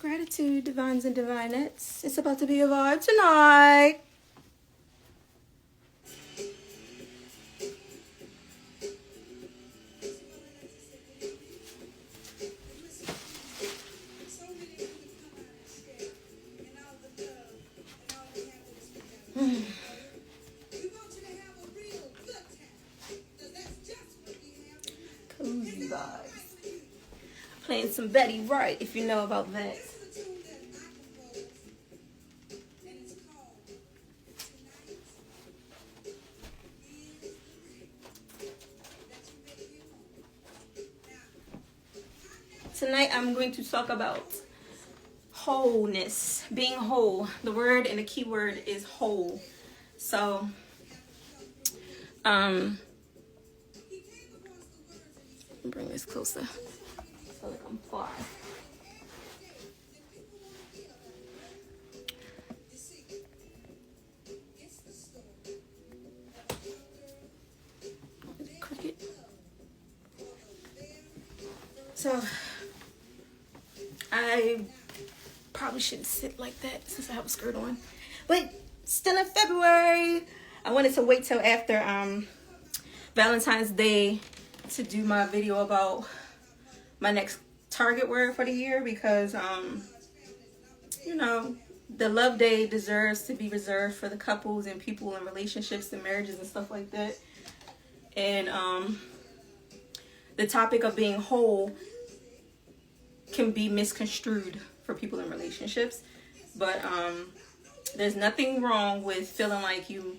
Gratitude, divines and divinettes. It's about to be a vibe tonight. Cozy vibes. Playing some Betty Wright, if you know about that. Tonight I'm going to talk about wholeness, being whole. The word and the key word is whole. So, bring this closer so that I'm far. Cricket. So, I probably shouldn't sit like that since I have a skirt on, but still in February. I wanted to wait till after Valentine's Day to do my video about my next target word for the year, because you know, the love day deserves to be reserved for the couples and people in relationships and marriages and stuff like that. And the topic of being whole can be misconstrued for people in relationships, but there's nothing wrong with feeling like you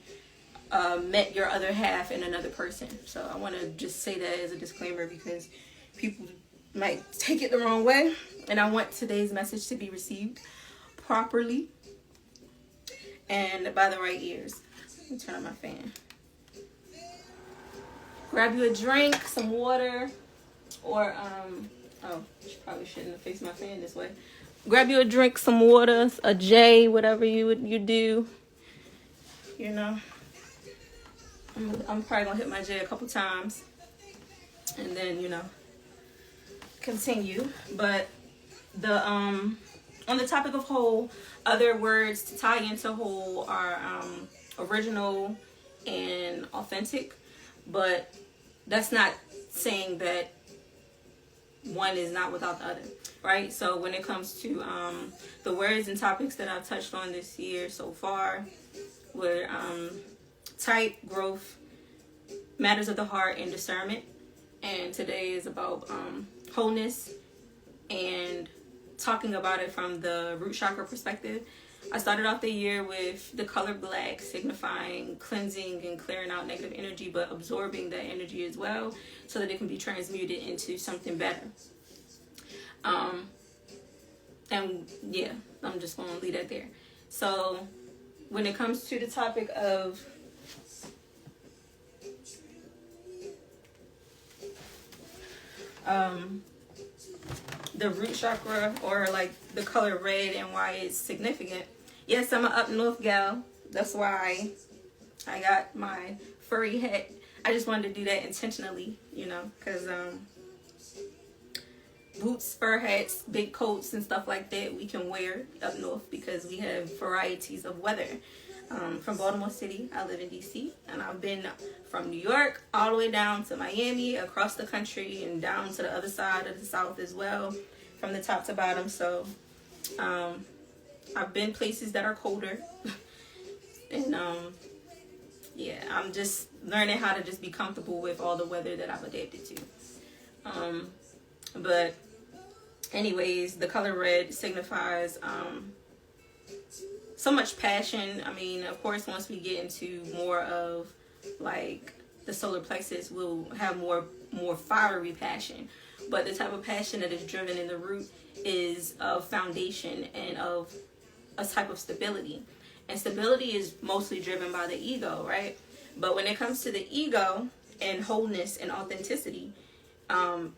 met your other half in another person. So I want to just say that as a disclaimer, because people might take it the wrong way, and I want today's message to be received properly and by the right ears. Let me turn on my fan. Grab you a drink, some water, or oh, probably shouldn't have faced my fan this way. Grab you a drink, some water, a J, whatever you do. You know, I'm probably gonna hit my J a couple times, and then, you know, continue. But the on the topic of whole, other words to tie into whole are original and authentic, but that's not saying that one is not without the other, right? So when it comes to the words and topics that I've touched on this year so far were type, growth, matters of the heart, and discernment. And today is about wholeness and talking about it from the root chakra perspective. I started off the year with the color black, signifying cleansing and clearing out negative energy, but absorbing that energy as well so that it can be transmuted into something better. And yeah, I'm just going to leave that there. So when it comes to the topic of the root chakra, or like the color red and why it's significant. Yes, I'm an up north gal. That's why I got my furry hat. I just wanted to do that intentionally, you know, because boots, fur hats, big coats and stuff like that we can wear up north because we have varieties of weather. From Baltimore City, I live in DC, and I've been from New York all the way down to Miami, across the country, and down to the other side of the South as well, from the top to bottom. So I've been places that are colder, and yeah, I'm just learning how to just be comfortable with all the weather that I've adapted to. But anyways, the color red signifies so much passion. I mean, of course, once we get into more of like the solar plexus, we'll have more fiery passion. But the type of passion that is driven in the root is of foundation and of a type of stability. And stability is mostly driven by the ego, right? But when it comes to the ego and wholeness and authenticity,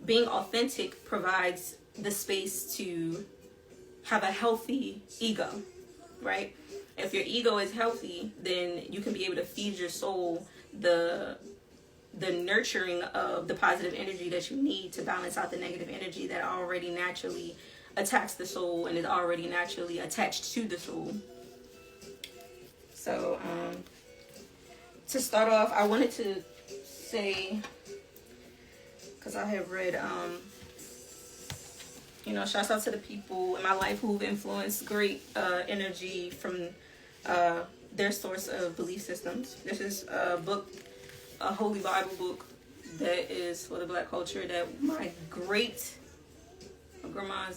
being authentic provides the space to have a healthy ego, right? If your ego is healthy, then you can be able to feed your soul the nurturing of the positive energy that you need to balance out the negative energy that already naturally attacks the soul and is already naturally attached to the soul. So to start off, I wanted to say, because I have read, you know, shouts out to the people in my life who've influenced great energy from their source of belief systems. This is a book, a holy Bible book that is for the Black culture that my grandma's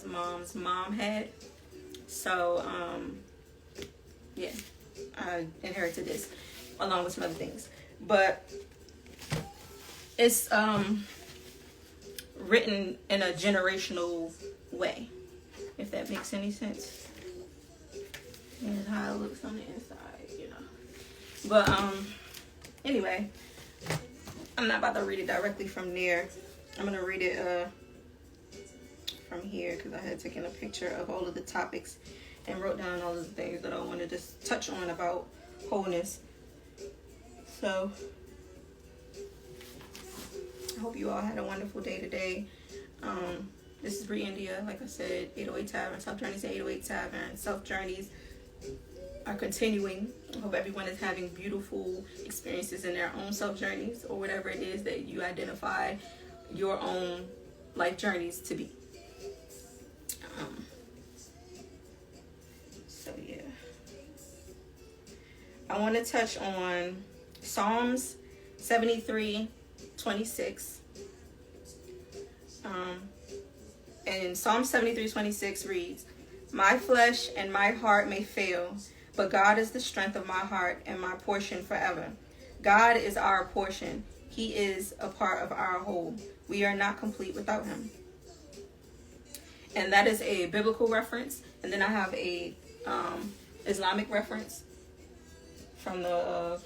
mom's mom had. So yeah, I inherited this along with some other things, but it's written in a generational way, if that makes any sense. And how it looks on the inside, you know. But anyway, I'm not about to read it directly from there. I'm gonna read it from here because I had taken a picture of all of the topics and wrote down all of the things that I wanted to touch on about wholeness. So I hope you all had a wonderful day today. This is BreiEndia, like I said, 808 Tavern, SelfJourneyS, 808 Tavern, SelfJourneyS are continuing. I hope everyone is having beautiful experiences in their own self journeys, or whatever it is that you identify your own life journeys to be. So yeah, I want to touch on Psalms 73:26. And Psalm 73:26 reads, "My flesh and my heart may fail, but God is the strength of my heart and my portion forever." God is our portion. He is a part of our whole. We are not complete without him. And that is a biblical reference. And then I have a Islamic reference from the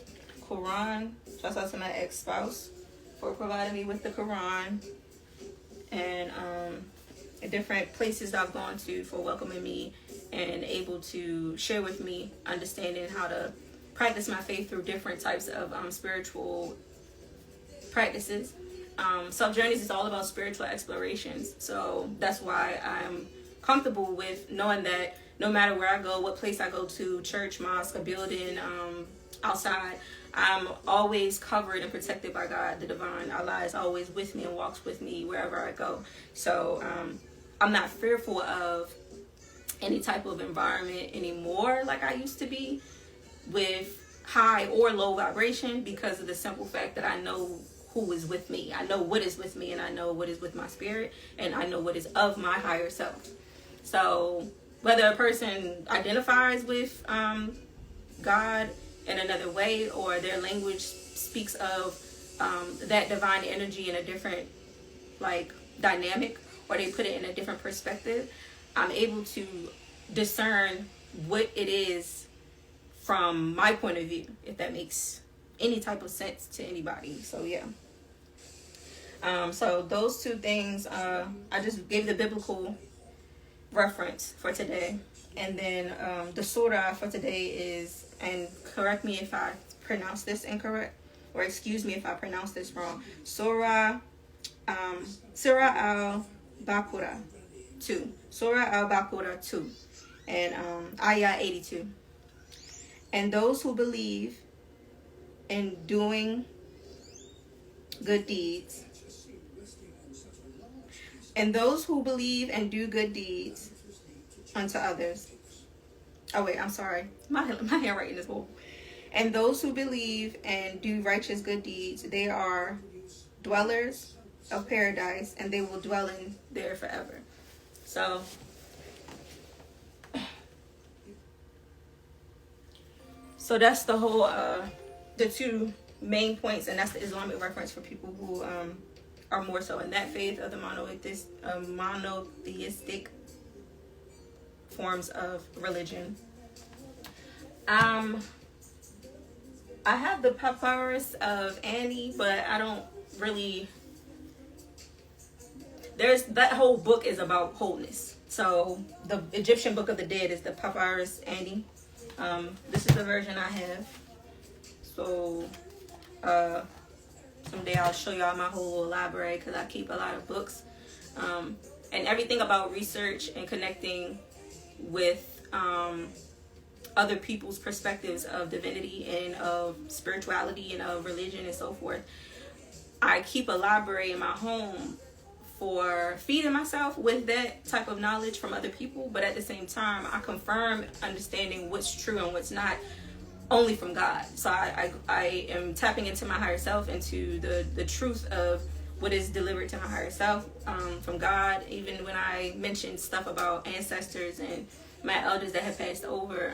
Quran. Shout out to my ex-spouse for providing me with the Quran, and different places that I've gone to for welcoming me and able to share with me understanding how to practice my faith through different types of spiritual practices. SelfJourneyS is all about spiritual explorations, so that's why I'm comfortable with knowing that no matter where I go, what place I go to, church, mosque, a building, outside, I'm always covered and protected by God, the divine. Allah is always with me and walks with me wherever I go. So I'm not fearful of any type of environment anymore like I used to be, with high or low vibration, because of the simple fact that I know who is with me. I know what is with me, and I know what is with my spirit, and I know what is of my higher self. So whether a person identifies with God in another way, or their language speaks of that divine energy in a different like dynamic, or they put it in a different perspective, I'm able to discern what it is from my point of view, if that makes any type of sense to anybody. So yeah, so those two things, I just gave the biblical reference for today. And then the surah for today is, and correct me if I pronounce this incorrect, or excuse me if I pronounce this wrong, Surah Al-Baqarah 2. Surah Al-Baqarah 2. And Ayah 82. "And those who believe in doing good deeds, and those who believe and do good deeds unto others." Oh wait, I'm sorry. My handwriting is horrible. "And those who believe and do righteous good deeds, they are dwellers of paradise, and they will dwell in there forever." So that's the whole the two main points, and that's the Islamic reference for people who are more so in that faith of the monotheistic forms of religion. I have the Papyrus of Annie, but I don't really. There's that whole book is about wholeness. So the Egyptian Book of the Dead is the Papyrus Annie. This is the version I have. So someday I'll show y'all my whole little library, because I keep a lot of books. And everything about research and connecting with other people's perspectives of divinity and of spirituality and of religion and so forth. I keep a library in my home for feeding myself with that type of knowledge from other people, but at the same time I confirm understanding what's true and what's not only from God. So I am tapping into my higher self, into the truth of what is delivered to my higher self from God. Even when I mentioned stuff about ancestors and my elders that have passed over,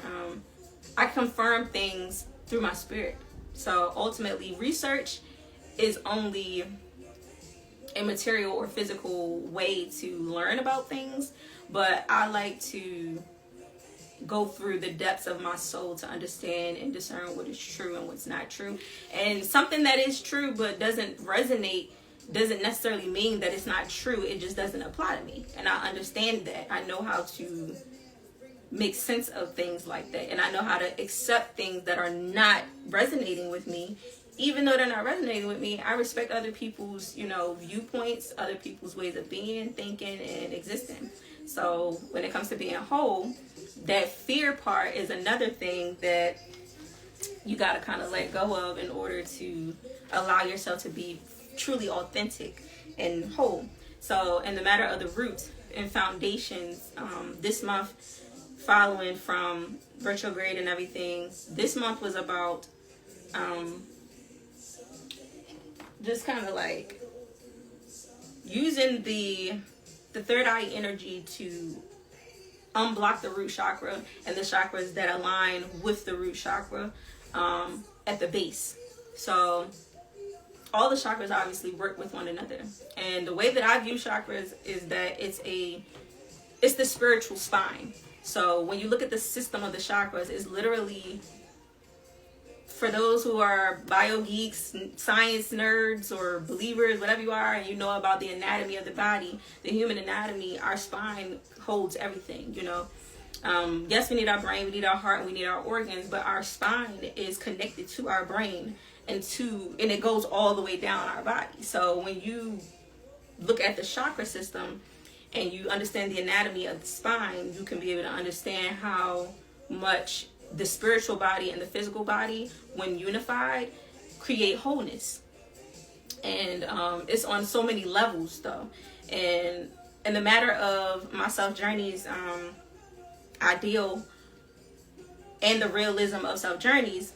I confirm things through my spirit. So ultimately, research is only a material or physical way to learn about things, but I like to go through the depths of my soul to understand and discern what is true and what's not true. And something that is true but doesn't resonate doesn't necessarily mean that it's not true. It just doesn't apply to me, and I understand that. I know how to make sense of things like that, and I know how to accept things that are not resonating with me. Even though they're not resonating with me, I respect other people's, viewpoints, other people's ways of being, thinking, and existing. So when it comes to being whole, that fear part is another thing that you got to kind of let go of in order to allow yourself to be truly authentic and whole. So in the matter of the roots and foundations, this month, following from retrograde and everything, this month was about just kind of like using the third eye energy to unblock the root chakra and the chakras that align with the root chakra at the base. So all the chakras obviously work with one another, and the way that I view chakras is that it's the spiritual spine. So when you look at the system of the chakras, it's literally, for those who are bio geeks, science nerds, or believers, whatever you are, and you know about the anatomy of the body, the human anatomy, our spine holds everything, Yes, we need our brain, we need our heart, and we need our organs, but our spine is connected to our brain and it goes all the way down our body. So when you look at the chakra system and you understand the anatomy of the spine, you can be able to understand how much the spiritual body and the physical body, when unified, create wholeness. And it's on so many levels, though. And in the matter of my SelfJourneyS ideal and the realism of SelfJourneyS,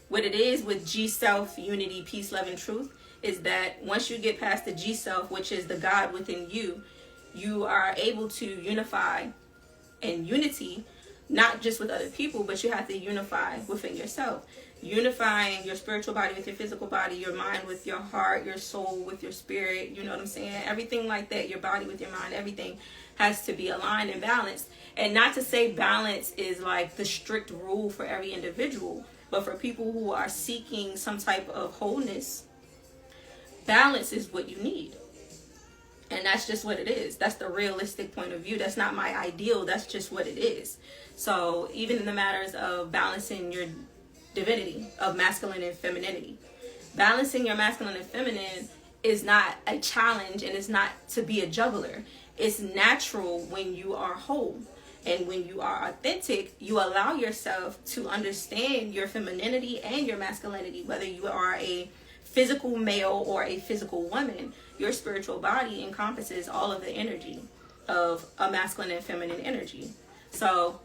what it is with G Self, Unity, Peace, Love, and Truth is that once you get past the G Self, which is the God within you, you are able to unify in unity, not just with other people, but you have to unify within yourself. Unifying your spiritual body with your physical body, your mind with your heart, your soul with your spirit, you know what I'm saying? Everything like that, your body with your mind, everything has to be aligned and balanced. And not to say balance is like the strict rule for every individual, but for people who are seeking some type of wholeness, balance is what you need. And that's just what it is. That's the realistic point of view. That's not my ideal. That's just what it is. So even in the matters of balancing your divinity, of masculine and femininity, balancing your masculine and feminine is not a challenge, and it's not to be a juggler. It's natural when you are whole. And when you are authentic, you allow yourself to understand your femininity and your masculinity, whether you are a physical male or a physical woman. Your spiritual body encompasses all of the energy of a masculine and feminine energy. So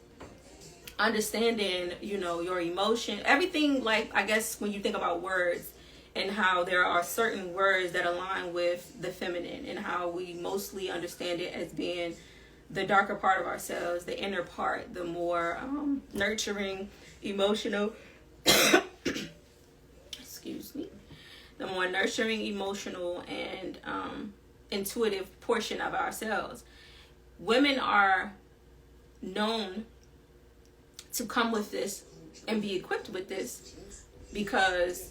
understanding, your emotion, everything, like, I guess when you think about words and how there are certain words that align with the feminine and how we mostly understand it as being the darker part of ourselves, the inner part, the more nurturing, emotional, excuse me, the more nurturing, emotional, and intuitive portion of ourselves. Women are known to come with this and be equipped with this because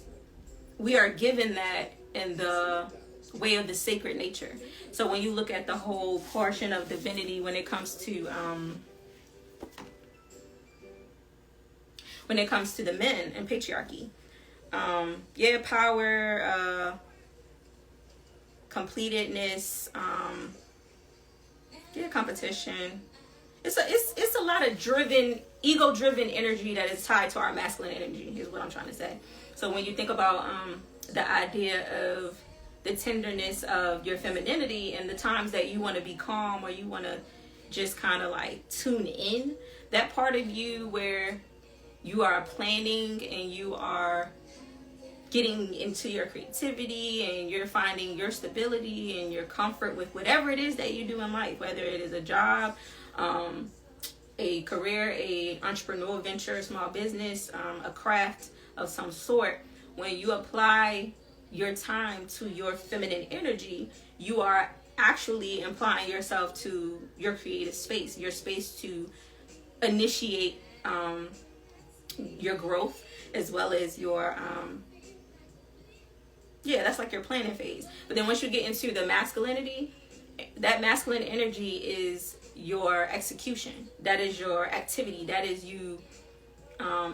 we are given that in the way of the sacred nature. So when you look at the whole portion of divinity when it comes to the men and patriarchy, power, completedness, Yeah, competition. It's a lot of ego-driven energy that is tied to our masculine energy, is what I'm trying to say. So when you think about the idea of the tenderness of your femininity and the times that you want to be calm or you want to just kind of like tune in, that part of you where you are planning and you are getting into your creativity and you're finding your stability and your comfort with whatever it is that you do in life, whether it is a job, a career, a entrepreneurial venture, a small business, a craft of some sort. When you apply your time to your feminine energy, you are actually applying yourself to your creative space, your space to initiate your growth, as well as your that's like your planning phase. But then once you get into the masculinity, that masculine energy is your execution. That is your activity. That is you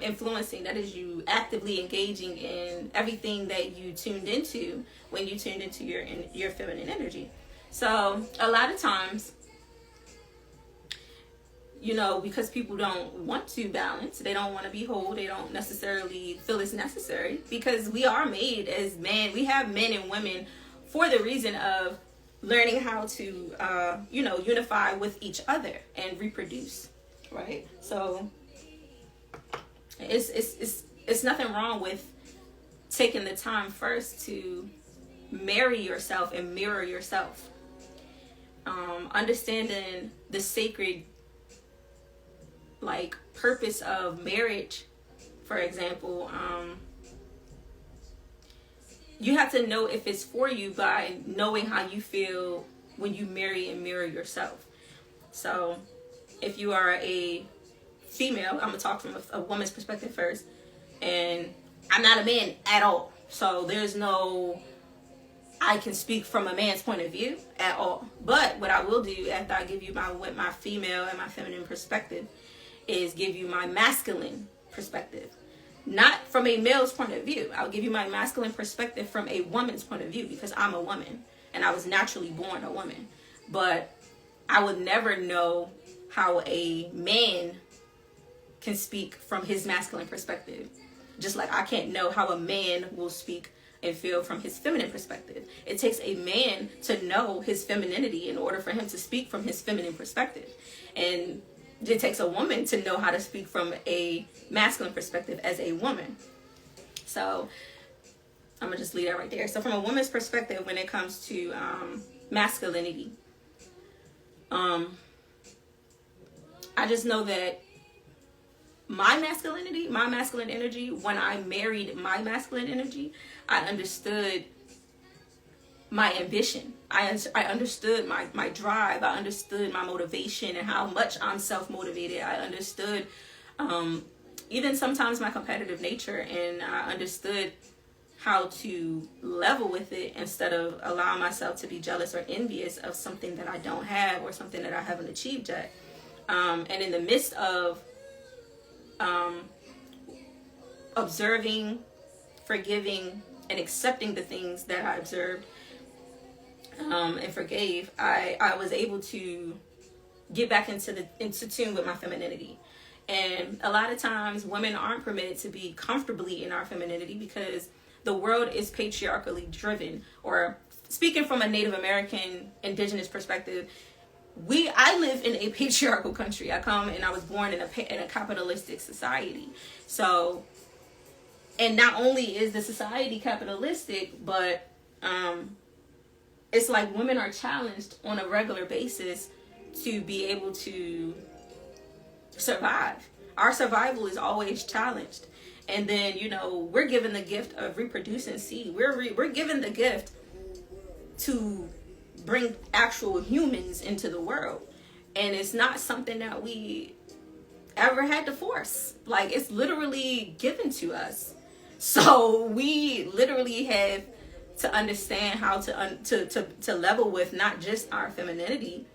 influencing. That is you actively engaging in everything that you tuned into when you tuned into your feminine energy. So a lot of times, you know, because people don't want to balance, they don't want to be whole, they don't necessarily feel it's necessary, because we are made as men. We have men and women for the reason of learning how to, unify with each other and reproduce, right? So it's nothing wrong with taking the time first to marry yourself and mirror yourself. Understanding the sacred purpose of marriage, for example, you have to know if it's for you by knowing how you feel when you marry and mirror yourself. So if you are a female, I'm gonna talk from a woman's perspective first, and I'm not a man at all, so there's no I can speak from a man's point of view at all. But what I will do after I give you my female and my feminine perspective is give you my masculine perspective. Not from a male's point of view. I'll give you my masculine perspective from a woman's point of view, because I'm a woman and I was naturally born a woman. But I would never know how a man can speak from his masculine perspective. Just like I can't know how a man will speak and feel from his feminine perspective. It takes a man to know his femininity in order for him to speak from his feminine perspective. And it takes a woman to know how to speak from a masculine perspective as a woman. So I'm gonna just leave that right there. So from a woman's perspective, when it comes to masculinity, I just know that my masculine energy, when I married my masculine energy, I understood my ambition. I understood my drive. I understood my motivation and how much I'm self-motivated. I understood even sometimes my competitive nature, and I understood how to level with it instead of allowing myself to be jealous or envious of something that I don't have or something that I haven't achieved yet. And in the midst of observing, forgiving, and accepting the things that I observed and forgave, I was able to get back into tune with my femininity. And a lot of times women aren't permitted to be comfortably in our femininity because the world is patriarchally driven. Or speaking from a Native American indigenous perspective, I live in a patriarchal country. I was born in a capitalistic society. So, and not only is the society capitalistic, but it's like women are challenged on a regular basis to be able to survive. Our survival is always challenged. And then, we're given the gift of reproducing seed. We're given the gift to bring actual humans into the world. And it's not something that we ever had to force. It's literally given to us. So we literally have to understand how to level with not just our femininity,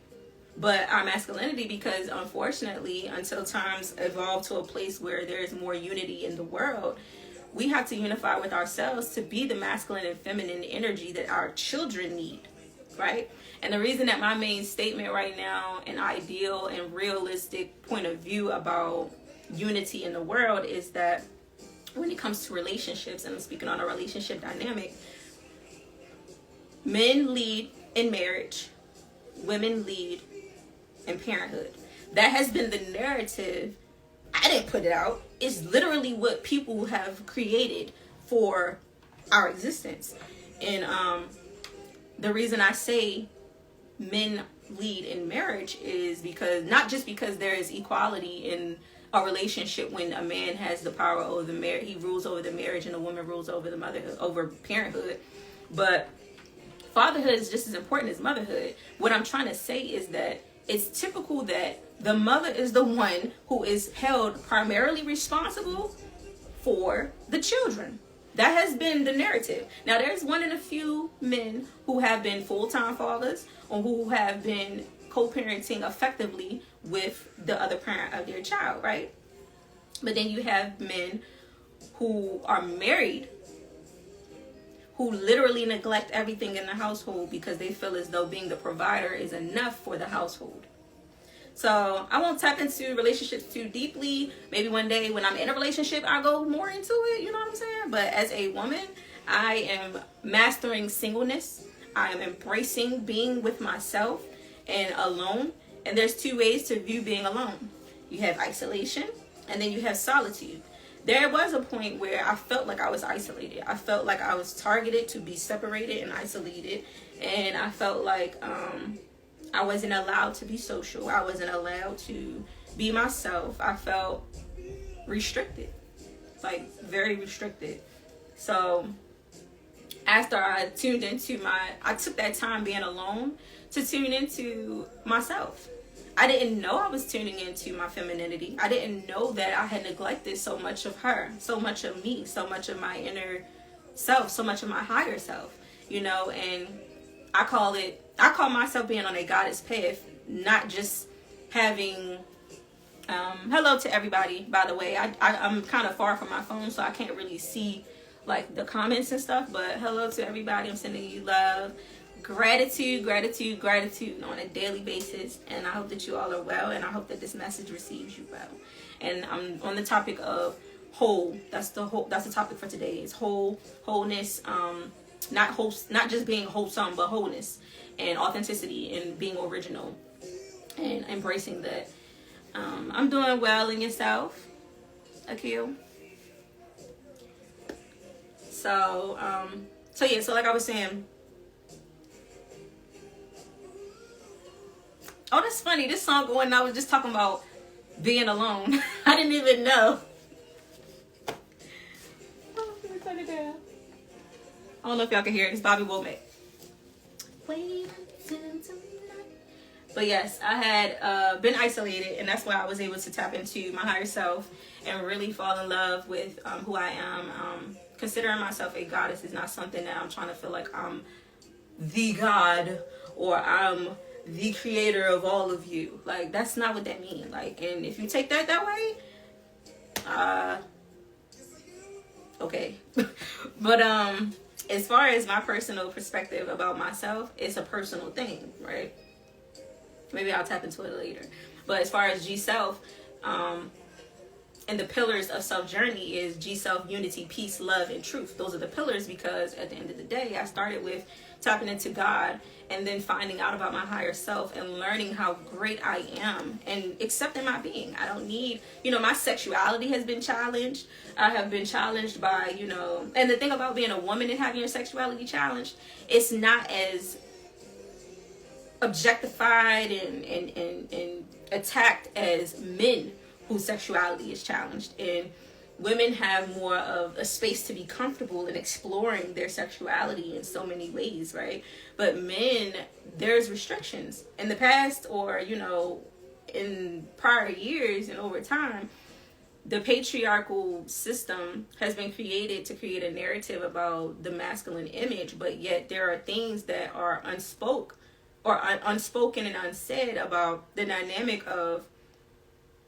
but our masculinity, because unfortunately, until times evolve to a place where there's more unity in the world, we have to unify with ourselves to be the masculine and feminine energy that our children need, right? And the reason that my main statement right now, an ideal and realistic point of view about unity in the world, is that when it comes to relationships, and I'm speaking on a relationship dynamic, men lead in marriage, women lead in parenthood. That has been the narrative. I didn't put it out. It's literally what people have created for our existence. And the reason I say men lead in marriage is because, not just because there is equality in a relationship when a man has the power over the marriage, he rules over the marriage, and a woman rules over the motherhood, over parenthood, but fatherhood is just as important as motherhood. What I'm trying to say is that it's typical that the mother is the one who is held primarily responsible for the children. That has been the narrative. Now, there's one in a few men who have been full-time fathers, or who have been co-parenting effectively with the other parent of their child, right? But then you have men who are married, who literally neglect everything in the household because they feel as though being the provider is enough for the household. So I won't tap into relationships too deeply. Maybe one day when I'm in a relationship, I'll go more into it, you know what I'm saying? But as a woman, I am mastering singleness. I am embracing being with myself and alone. And there's two ways to view being alone. You have isolation, and then you have solitude. There was a point where I felt like I was isolated. I felt like I was targeted to be separated and isolated. And I felt like I wasn't allowed to be social. I wasn't allowed to be myself. I felt restricted, like very restricted. So after I tuned into I took that time being alone to tune into myself. I didn't know I was tuning into my femininity. I didn't know that I had neglected so much of her, so much of me, so much of my inner self, so much of my higher self, you know. And I call myself being on a goddess path, not just having, hello to everybody, by the way. I'm kind of far from my phone, so I can't really see like the comments and stuff, but hello to everybody. I'm sending you love, gratitude on a daily basis, and I hope that you all are well, and I hope that this message receives you well. And I'm on the topic of whole. That's the topic for today. Is wholeness, not just being wholesome, but wholeness and authenticity and being original and embracing that. I'm doing well in yourself, Akil. So yeah, so like I was saying, oh, that's funny. This song going, I was just talking about being alone. I didn't even know. Oh, let me turn it down. I don't know if y'all can hear it. It's Bobby Womack. Wait until tonight. But yes, I had been isolated, and that's why I was able to tap into my higher self and really fall in love with who I am. Considering myself a goddess is not something that I'm trying to feel like I'm the god or I'm the creator of all of you. Like, that's not what that means. Like, and if you take that way, okay. But as far as my personal perspective about myself, it's a personal thing, right? Maybe I'll tap into it later. But as far as G-Self, and the pillars of self-journey is G-Self, unity, peace, love, and truth. Those are the pillars, because at the end of the day, I started with tapping into God and then finding out about my higher self and learning how great I am and accepting my being. I don't need, my sexuality has been challenged. I have been challenged by, and the thing about being a woman and having your sexuality challenged, it's not as objectified and attacked as men whose sexuality is challenged. And women have more of a space to be comfortable in exploring their sexuality in so many ways, right? But men, there's restrictions in the past, or in prior years and over time. The patriarchal system has been created to create a narrative about the masculine image, but yet there are things that are unspoken and unsaid about the dynamic of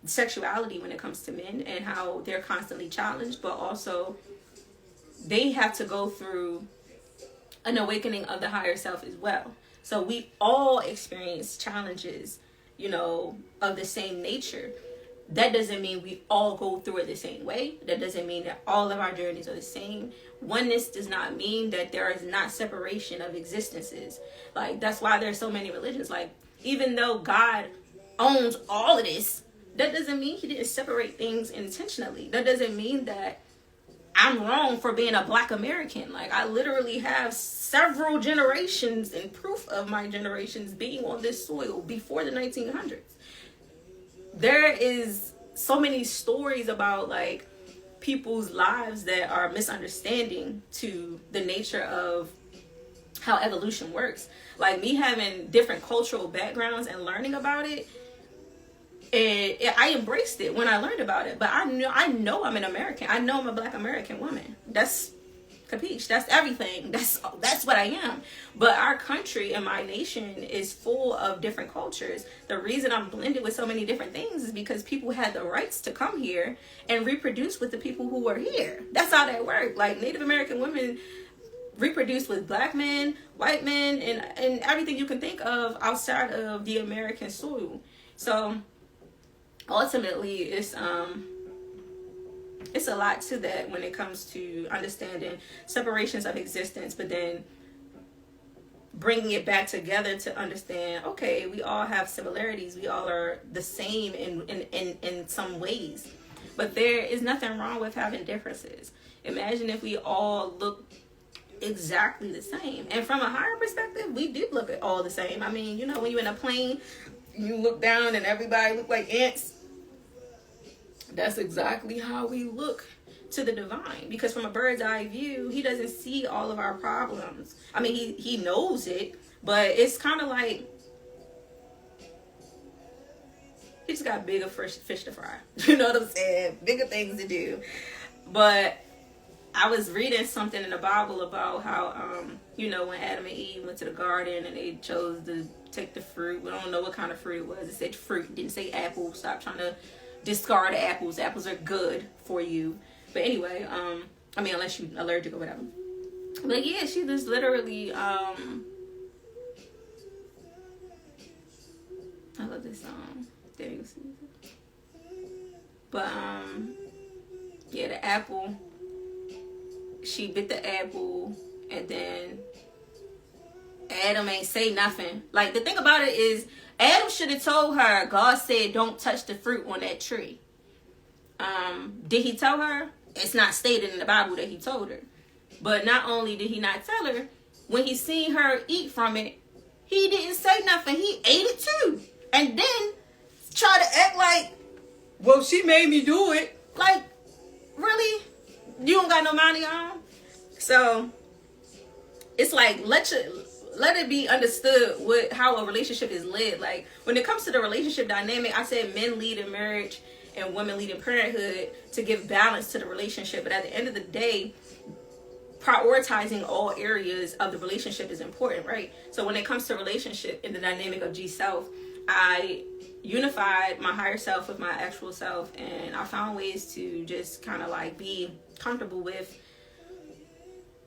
sexuality when it comes to men, and how they're constantly challenged, but also they have to go through an awakening of the higher self as well. So we all experience challenges, you know, of the same nature. That doesn't mean we all go through it the same way. That doesn't mean that all of our journeys are the same. Oneness does not mean that there is not separation of existences. Like, that's why there's so many religions. Like, even though God owns all of this, that doesn't mean he didn't separate things intentionally. That doesn't mean that I'm wrong for being a Black American. Like, I literally have several generations and proof of my generations being on this soil before the 1900s. There is so many stories about, like, people's lives that are misunderstanding to the nature of how evolution works. Like, me having different cultural backgrounds and learning about it, and I embraced it when I learned about it. But I know I'm an American. I know I'm a Black American woman. That's capiche. That's everything. That's what I am. But our country and my nation is full of different cultures. The reason I'm blended with so many different things is because people had the rights to come here and reproduce with the people who were here. That's how that worked. Like, Native American women reproduced with Black men, white men, and everything you can think of outside of the American soil. So ultimately, it's a lot to that when it comes to understanding separations of existence, but then bringing it back together to understand, okay, we all have similarities. We all are the same in some ways, but there is nothing wrong with having differences. Imagine if we all look exactly the same. And from a higher perspective, we do look at all the same. I mean, you know, when you're in a plane, you look down and everybody look like ants. That's exactly how we look to the divine, because from a bird's eye view, he doesn't see all of our problems. I mean, he knows it, but it's kind of like he just got bigger fish to fry. You know what I'm saying? Bigger things to do. But I was reading something in the Bible about how, you know, when Adam and Eve went to the garden and they chose to take the fruit. We don't know what kind of fruit it was. It said fruit. It didn't say apple. Stop trying to discard apples. Apples are good for you. But anyway, I mean, unless you're allergic or whatever. But yeah, she just literally, I love this song. There you see it. But, yeah, the apple, she bit the apple, and then Adam ain't say nothing. Like, the thing about it is, Adam should have told her, God said don't touch the fruit on that tree. Did he tell her? It's not stated in the Bible that he told her. But not only did he not tell her, when he seen her eat from it, he didn't say nothing. He ate it too. And then try to act like, well, she made me do it. Like, really? You don't got no mind of your own? So it's like, let it be understood how a relationship is led. Like, when it comes to the relationship dynamic, I said men lead in marriage and women lead in parenthood to give balance to the relationship. But at the end of the day, prioritizing all areas of the relationship is important, right? So when it comes to relationship in the dynamic of G-Self, I unified my higher self with my actual self, and I found ways to just kind of like be comfortable with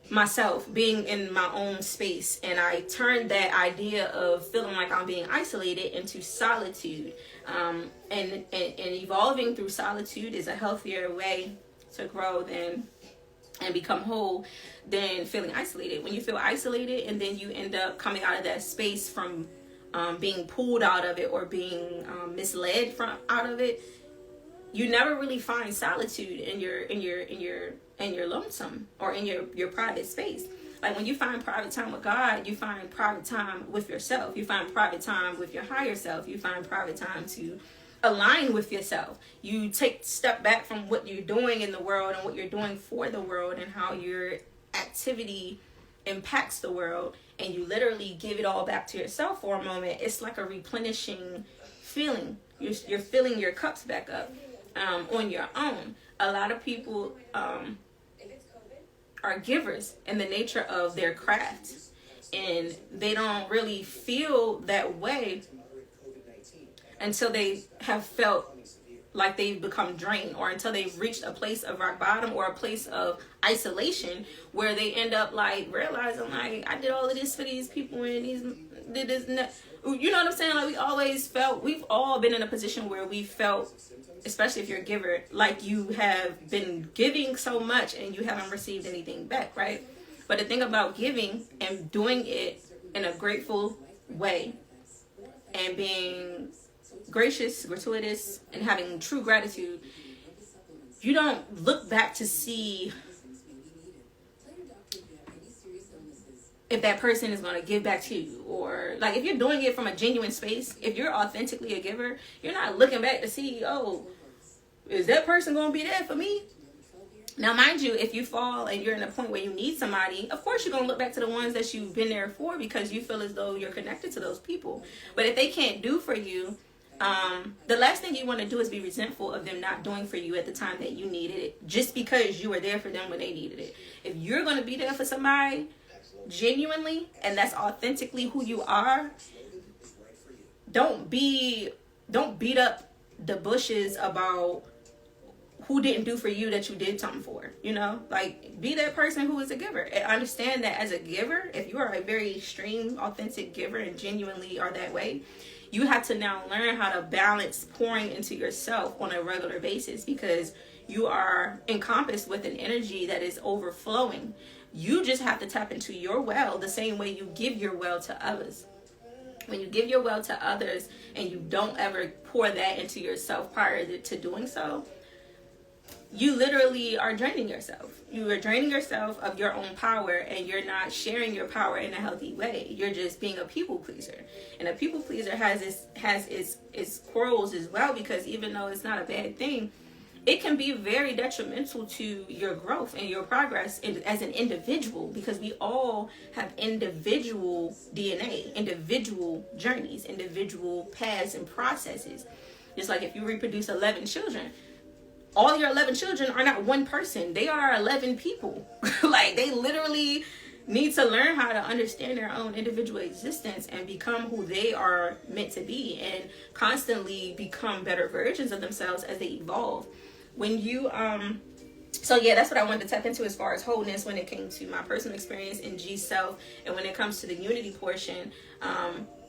myself being in my own space. And I turned that idea of feeling like I'm being isolated into solitude, and evolving through solitude is a healthier way to grow and become whole than feeling isolated. When you feel isolated and then you end up coming out of that space from being pulled out of it or being misled from out of it, you never really find solitude in your lonesome or in your private space. Like, when you find private time with God, you find private time with yourself. You find private time with your higher self. You find private time to align with yourself. You take a step back from what you're doing in the world and what you're doing for the world and how your activity impacts the world, and you literally give it all back to yourself for a moment. It's like a replenishing feeling. You're filling your cups back up on your own. A lot of people are givers in the nature of their craft, and they don't really feel that way until they have felt like they've become drained, or until they've reached a place of rock bottom or a place of isolation where they end up like realizing like, I did all of this for these people and these did this and that. You know what I'm saying? Like we've all been in a position where we felt, especially if you're a giver, like you have been giving so much and you haven't received anything back, right? But the thing about giving and doing it in a grateful way and being gracious, gratuitous, and having true gratitude, you don't look back to see if that person is going to give back to you. Or like if you're doing it from a genuine space, if you're authentically a giver, you're not looking back to see, oh, is that person going to be there for me? Now, mind you, if you fall and you're in a point where you need somebody, of course you're going to look back to the ones that you've been there for because you feel as though you're connected to those people. But if they can't do for you, the last thing you want to do is be resentful of them not doing for you at the time that you needed it, just because you were there for them when they needed it. If you're going to be there for somebody genuinely, and that's authentically who you are, don't beat up the bushes about who didn't do for you that you did something for. You know, like, be that person who is a giver. And understand that as a giver, if you are a very extreme authentic giver and genuinely are that way, you have to now learn how to balance pouring into yourself on a regular basis, because you are encompassed with an energy that is overflowing. You just have to tap into your well the same way you give your well to others. When you give your well to others and you don't ever pour that into yourself prior to doing so, you literally are draining yourself. You are draining yourself of your own power, and you're not sharing your power in a healthy way. You're just being a people pleaser. And a people pleaser has its quarrels as well, because even though it's not a bad thing, it can be very detrimental to your growth and your progress as an individual, because we all have individual DNA, individual journeys, individual paths and processes. Just like if you reproduce 11 children, all your 11 children are not one person. They are 11 people. Like, they literally need to learn how to understand their own individual existence and become who they are meant to be, and constantly become better versions of themselves as they evolve. When you so yeah, that's what I wanted to tap into as far as wholeness when it came to my personal experience in G-Self, and when it comes to the unity portion.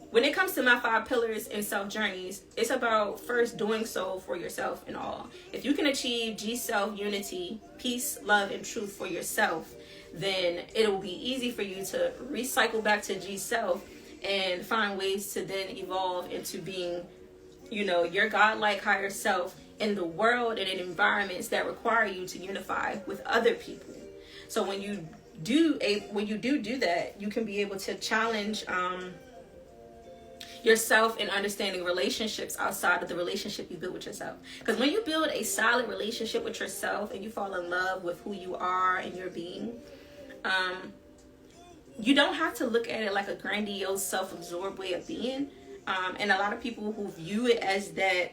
When it comes to my 5 pillars in SelfJourneyS, it's about first doing so for yourself and all. If you can achieve G-Self, unity, peace, love, and truth for yourself, then it will be easy for you to recycle back to G-Self and find ways to then evolve into being, you know, your godlike higher self in the world and in environments that require you to unify with other people. So when you do that, you can be able to challenge yourself in understanding relationships outside of the relationship you build with yourself. Because when you build a solid relationship with yourself and you fall in love with who you are and your being, you don't have to look at it like a grandiose, self-absorbed way of being. And a lot of people who view it as that,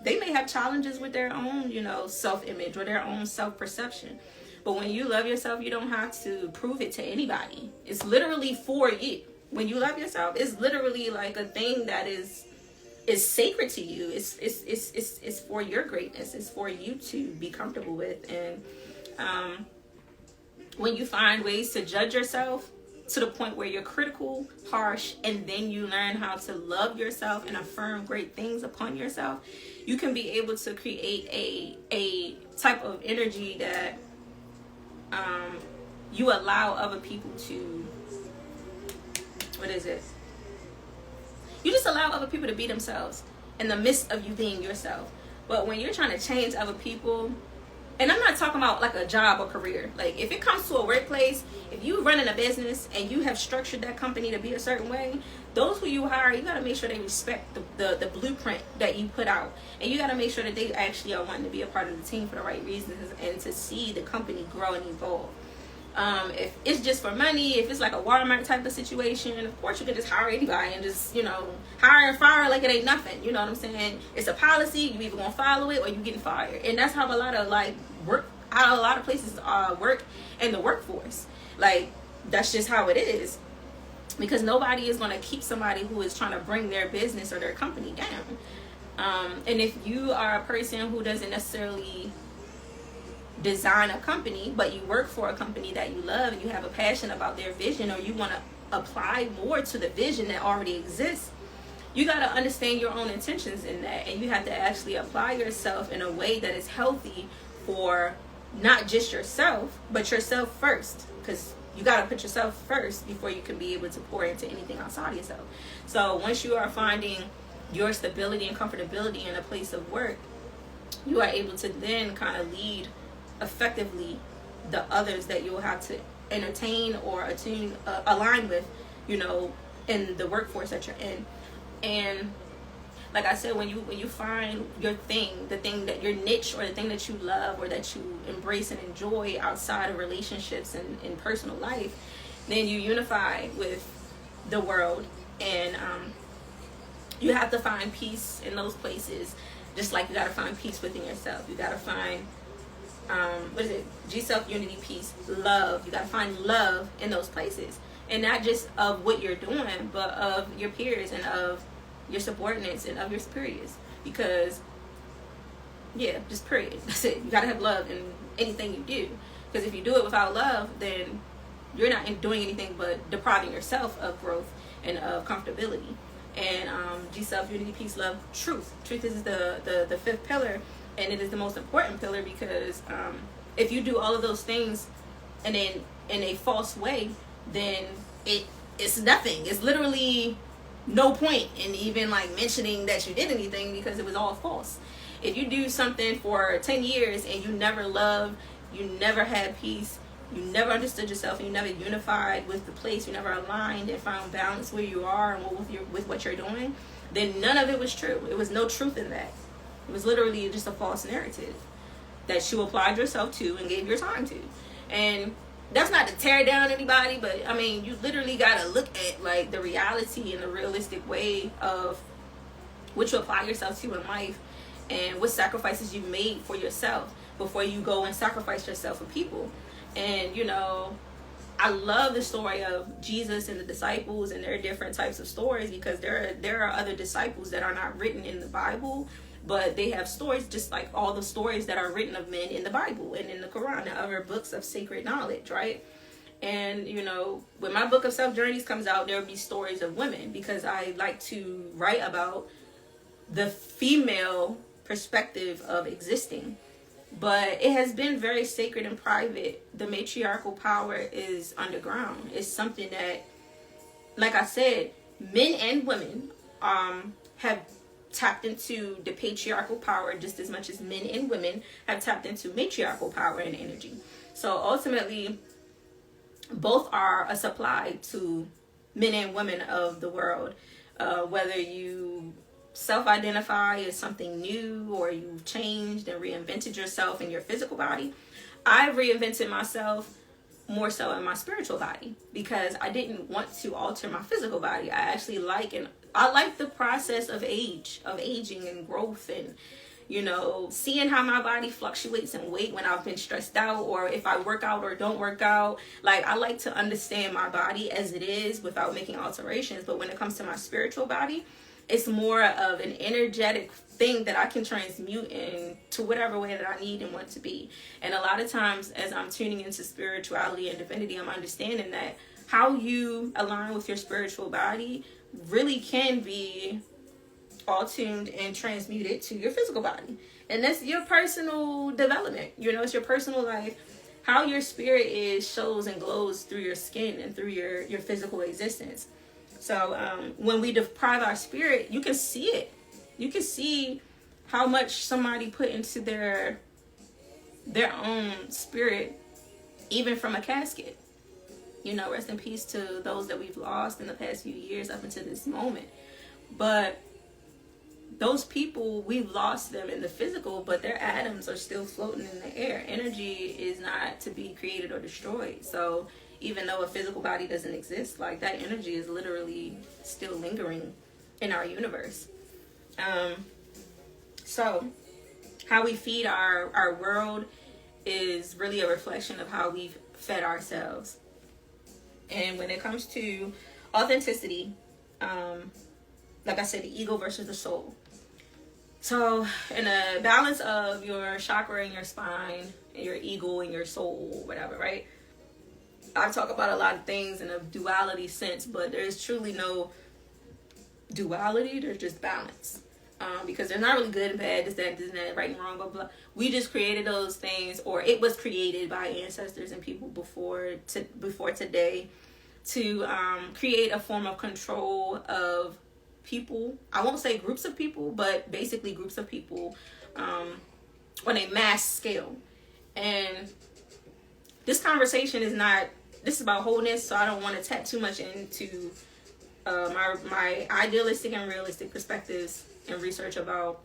they may have challenges with their own, you know, self-image or their own self-perception. But when you love yourself, you don't have to prove it to anybody. It's literally for you. When you love yourself, it's literally like a thing that is sacred to you. It's for your greatness. It's for you to be comfortable with. And when you find ways to judge yourself to the point where you're critical, harsh, and then you learn how to love yourself and affirm great things upon yourself, you can be able to create a type of energy that you allow other people to, you just allow other people to be themselves in the midst of you being yourself. But when you're trying to change other people, and I'm not talking about like a job or career, like if it comes to a workplace, if you running a business and you have structured that company to be a certain way, those who you hire, you got to make sure they respect the blueprint that you put out, and you got to make sure that they actually are wanting to be a part of the team for the right reasons and to see the company grow and evolve. If it's just for money, if it's like a Walmart type of situation, of course you can just hire anybody and just, you know, hire and fire like it ain't nothing. You know what I'm saying? It's a policy. You either gonna follow it or you getting fired. And that's how a lot of how a lot of places work in the workforce. Like, that's just how it is, because nobody is gonna keep somebody who is trying to bring their business or their company down. And if you are a person who doesn't necessarily design a company, but you work for a company that you love and you have a passion about their vision, or you want to apply more to the vision that already exists, you got to understand your own intentions in that, and you have to actually apply yourself in a way that is healthy for not just yourself, but yourself first, because you got to put yourself first before you can be able to pour into anything outside of yourself. So once you are finding your stability and comfortability in a place of work, you are able to then kind of lead effectively the others that you will have to entertain or align with, you know, in the workforce that you're in. And like I said, when you find your thing, the thing that your niche, or the thing that you love or that you embrace and enjoy outside of relationships and in personal life, then you unify with the world. And you have to find peace in those places, just like you got to find peace within yourself. You got to find G-Self-Unity, peace, love. You got to find love in those places, and not just of what you're doing, but of your peers and of your subordinates and of your superiors. Because yeah, just period, that's it. You got to have love in anything you do, because if you do it without love, then you're not doing anything but depriving yourself of growth and of comfortability. And G-Self-Unity, peace, love, truth. Truth is the fifth pillar, and it is the most important pillar, because if you do all of those things and then in a false way, then it's nothing. It's literally no point in even like mentioning that you did anything, because it was all false. If you do something for 10 years and you never loved, you never had peace, you never understood yourself, and you never unified with the place, you never aligned and found balance where you are and with what you're doing, then none of it was true. It was no truth in that. It was literally just a false narrative that you applied yourself to and gave your time to. And that's not to tear down anybody, but I mean, you literally got to look at like the reality and the realistic way of what you apply yourself to in life, and what sacrifices you made for yourself before you go and sacrifice yourself for people. And you know, I love the story of Jesus and the disciples and their different types of stories, because there are other disciples that are not written in the Bible, but they have stories just like all the stories that are written of men in the Bible and in the Quran and other books of sacred knowledge, right? And you know, when my book of SelfJourneyS comes out, there will be stories of women, because I like to write about the female perspective of existing. But it has been very sacred and private. The matriarchal power is underground. It's something that, like I said, men and women have tapped into the patriarchal power just as much as men and women have tapped into matriarchal power and energy. So ultimately, both are a supply to men and women of the world. Whether you self-identify as something new, or you've changed and reinvented yourself in your physical body. I've reinvented myself more so in my spiritual body, because I didn't want to alter my physical body. I actually like the process of aging and growth, and you know, seeing how my body fluctuates in weight when I've been stressed out, or if I work out or don't work out. Like, I like to understand my body as it is without making alterations. But when it comes to my spiritual body, it's more of an energetic thing that I can transmute into whatever way that I need and want to be. And a lot of times, as I'm tuning into spirituality and divinity, I'm understanding that how you align with your spiritual body really can be all tuned and transmuted to your physical body. And that's your personal development. You know, it's your personal life. How your spirit is shows and glows through your skin and through your physical existence. So when we deprive our spirit, you can see it. You can see how much somebody put into their own spirit, even from a casket. You know, rest in peace to those that we've lost in the past few years up until this moment. But those people, we've lost them in the physical, but their atoms are still floating in the air. Energy is not to be created or destroyed. So even though a physical body doesn't exist, like, that energy is literally still lingering in our universe. So how we feed our world is really a reflection of how we've fed ourselves. And when it comes to authenticity, like I said, the ego versus the soul, So in a balance of your chakra and your spine and your ego and your soul, whatever, right? I talk about a lot of things in a duality sense, but there's truly no duality. There's just balance. Because they're not really good and bad, this, that, right and wrong, blah, blah. We just created those things, or it was created by ancestors and people before today to create a form of control of people. I won't say groups of people, but basically groups of people on a mass scale. And this conversation is about wholeness, so I don't want to tap too much into my idealistic and realistic perspectives and research about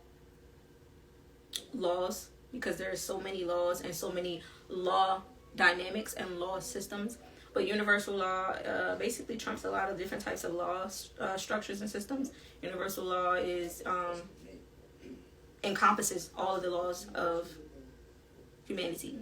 laws, because there are so many laws and so many law dynamics and law systems. But universal law basically trumps a lot of different types of law structures and systems. Universal law is encompasses all of the laws of humanity.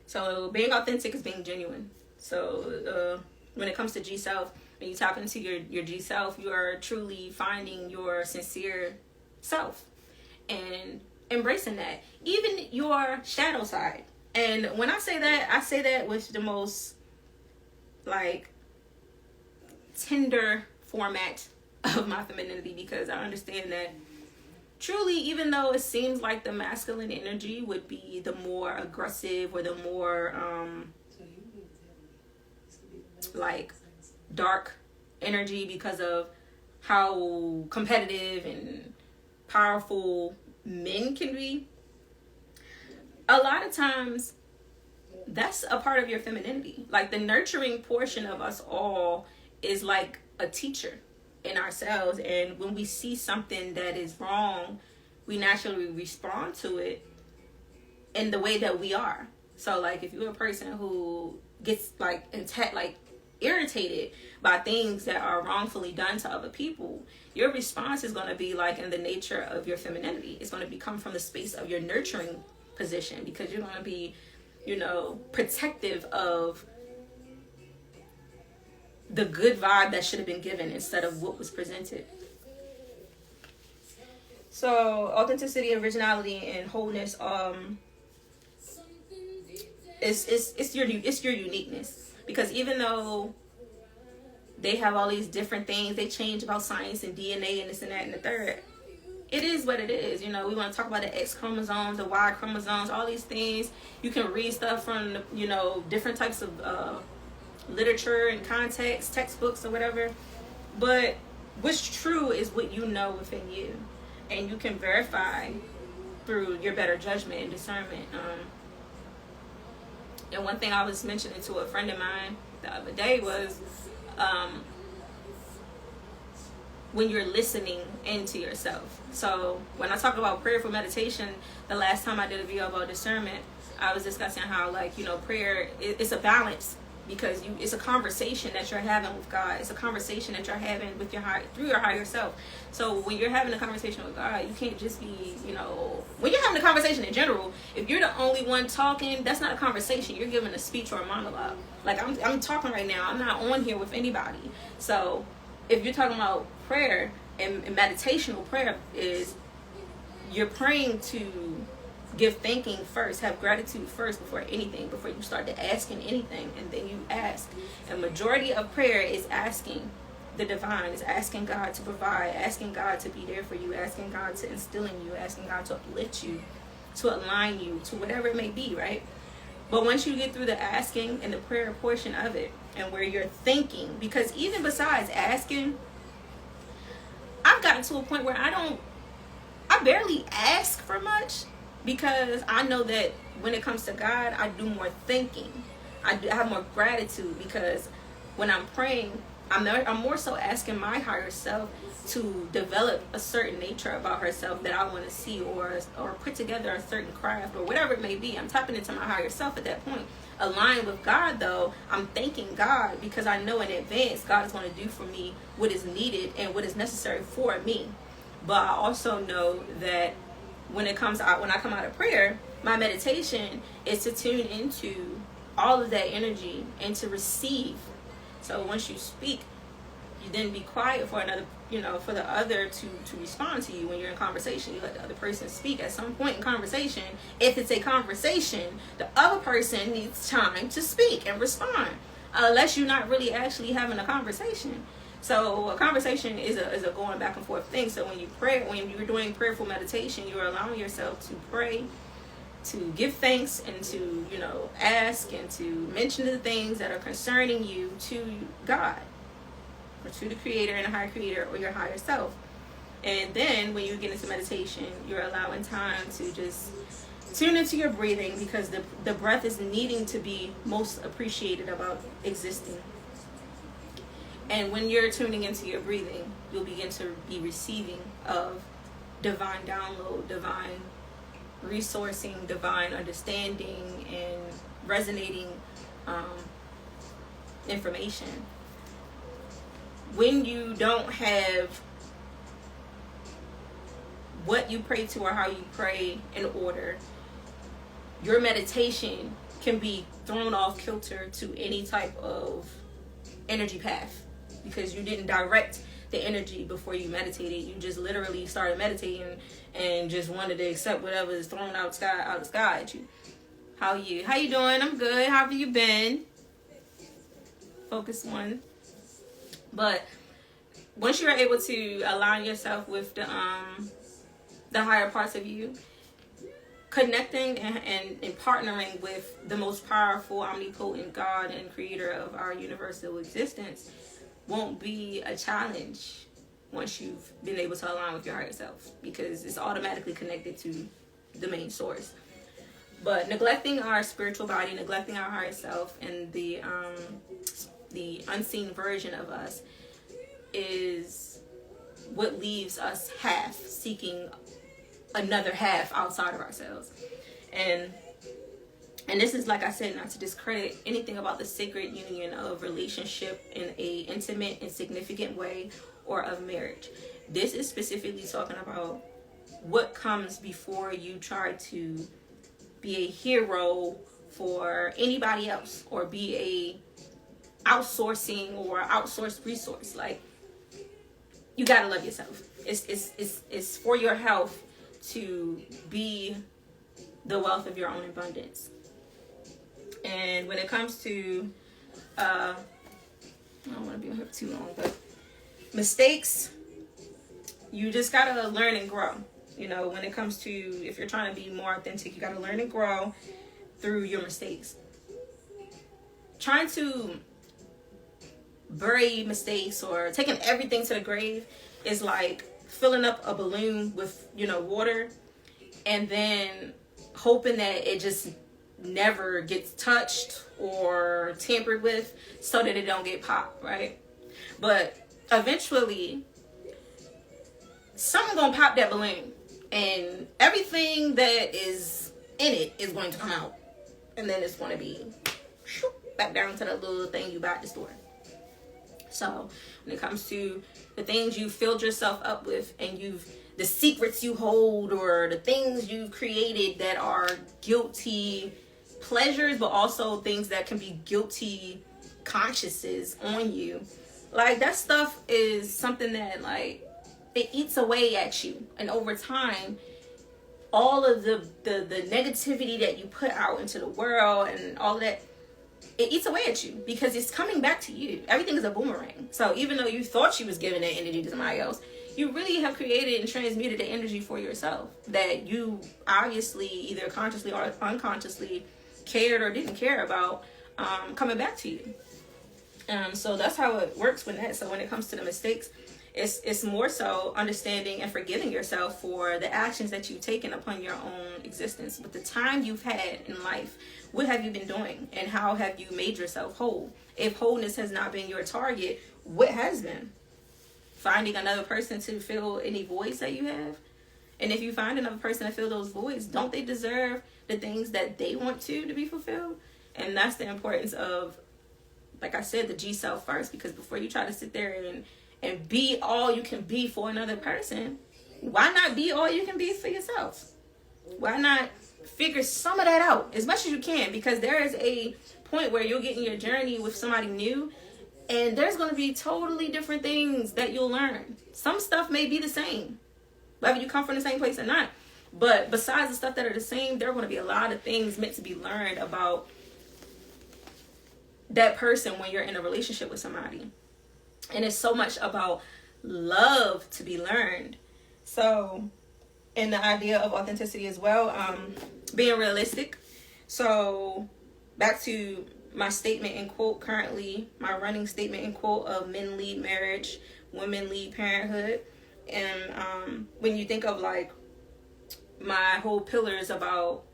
So being authentic is being genuine. So when it comes to G-Self, when you tap into your G-Self, you are truly finding your sincere self and embracing that. Even your shadow side. And when I say that with the most tender format of my femininity, because I understand that truly, even though it seems like the masculine energy would be the more aggressive or the more dark energy because of how competitive and powerful men can be, a lot of times that's a part of your femininity. Like the nurturing portion of us all is like a teacher in ourselves, and when we see something that is wrong, we naturally respond to it in the way that we are. So like if you're a person who gets irritated by things that are wrongfully done to other people, your response is going to be like in the nature of your femininity. It's going to come from the space of your nurturing position, because you're going to be, protective of the good vibe that should have been given instead of what was presented. So authenticity, originality, and wholeness it's your uniqueness. Because even though they have all these different things, they change about science and DNA and this and that and the third, it is what it is. We want to talk about the X chromosomes, the Y chromosomes, all these things. You can read stuff from different types of literature and context, textbooks or whatever, but what's true is what you know within you, and you can verify through your better judgment and discernment. And one thing I was mentioning to a friend of mine the other day was when you're listening into yourself. So when I talk about prayerful meditation, the last time I did a video about discernment, I was discussing how prayer it's a balance, because it's a conversation that you're having with God. It's a conversation that you're having with through your higher self. So when you're having a conversation with God, you can't just be, when you're having a conversation in general, if you're the only one talking, that's not a conversation. You're giving a speech or a monologue. Like I'm talking right now. I'm not on here with anybody. So if you're talking about prayer and meditational prayer, is you're praying to give thanking first, have gratitude first before anything, before you start to asking anything, and then you ask. And majority of prayer is asking the divine, is asking God to provide, asking God to be there for you, asking God to instill in you, asking God to uplift you, to align you to whatever it may be, right? But once you get through the asking and the prayer portion of it, and where you're thinking, because even besides asking, I've gotten to a point where I barely ask for much, because I know that when it comes to God, I do more thinking. I have more gratitude, because when I'm praying, I'm more so asking my higher self to develop a certain nature about herself that I want to see, or put together a certain craft or whatever it may be. I'm tapping into my higher self at that point. Aligned with God, though, I'm thanking God, because I know in advance God is going to do for me what is needed and what is necessary for me. But I also know that when I come out of prayer, my meditation is to tune into all of that energy and to receive. So once you speak, you then be quiet for another, for the other to respond to you when you're in conversation. You let the other person speak. At some point in conversation, if it's a conversation, the other person needs time to speak and respond, unless you're not really actually having a conversation. So a conversation is a going back and forth thing. So when you pray, when you're doing prayerful meditation, you're allowing yourself to pray, to give thanks, and to, ask and to mention the things that are concerning you to God, or to the Creator and the higher Creator, or your higher self. And then when you get into meditation, you're allowing time to just tune into your breathing, because the breath is needing to be most appreciated about existing. And when you're tuning into your breathing, you'll begin to be receiving of divine download, divine resourcing, divine understanding, and resonating information. When you don't have what you pray to or how you pray in order, your meditation can be thrown off kilter to any type of energy path, because you didn't direct the energy before you meditated. You just literally started meditating and just wanted to accept whatever is thrown out the sky at you. How you doing? I'm good. How have you been? Focus one. But once you're able to align yourself with the higher parts of you, connecting and partnering with the most powerful, omnipotent God and creator of our universal existence won't be a challenge once you've been able to align with your higher self, because it's automatically connected to the main source. But neglecting our spiritual body, neglecting our higher self, and the unseen version of us is what leaves us half, seeking another half outside of ourselves. And this is, like I said, not to discredit anything about the sacred union of relationship in a intimate and significant way, or of marriage. This is specifically talking about what comes before you try to be a hero for anybody else, or be a outsourcing or outsourced resource. Like, you gotta love yourself. It's for your health to be the wealth of your own abundance. And when it comes to I don't want to be on here for too long, but mistakes, you just gotta learn and grow. When it comes to, if you're trying to be more authentic, you gotta learn and grow through your mistakes. Trying to bury mistakes or taking everything to the grave is like filling up a balloon with water, and then hoping that it just never gets touched or tampered with so that it don't get popped, right? But eventually someone's gonna pop that balloon, and everything that is in it is going to come out, and then it's going to be back down to that little thing you bought at the store. So when it comes to the things you filled yourself up with, and the secrets you hold, or the things you've created that are guilty pleasures, but also things that can be guilty consciences on you, like, that stuff is something that, like, it eats away at you. And over time, all of the negativity that you put out into the world and all of that, it eats away at you, because it's coming back to you. Everything is a boomerang. So even though you thought you was giving that energy to somebody else, you really have created and transmuted the energy for yourself that you obviously, either consciously or unconsciously, cared or didn't care about coming back to you. So that's how it works when that. So when it comes to the mistakes, it's more so understanding and forgiving yourself for the actions that you've taken upon your own existence. But the time you've had in life, what have you been doing, and how have you made yourself whole? If wholeness has not been your target, what has been? Finding another person to fill any voids that you have. And if you find another person to fill those voids, don't they deserve the things that they want to be fulfilled? And that's the importance of, like I said, the G self first, because before you try to sit there and be all you can be for another person, why not be all you can be for yourself? Why not figure some of that out as much as you can? Because there is a point where you'll get in your journey with somebody new, And there's going to be totally different things that you'll learn. Some stuff may be the same, whether you come from the same place or not. But besides the stuff that are the same, there are going to be a lot of things meant to be learned about that person when you're in a relationship with somebody. And it's so much about love to be learned. So, and the idea of authenticity as well, being realistic. So, back to my statement and quote currently, my running statement and quote of men lead marriage, women lead parenthood. And when you think of like my whole pillars about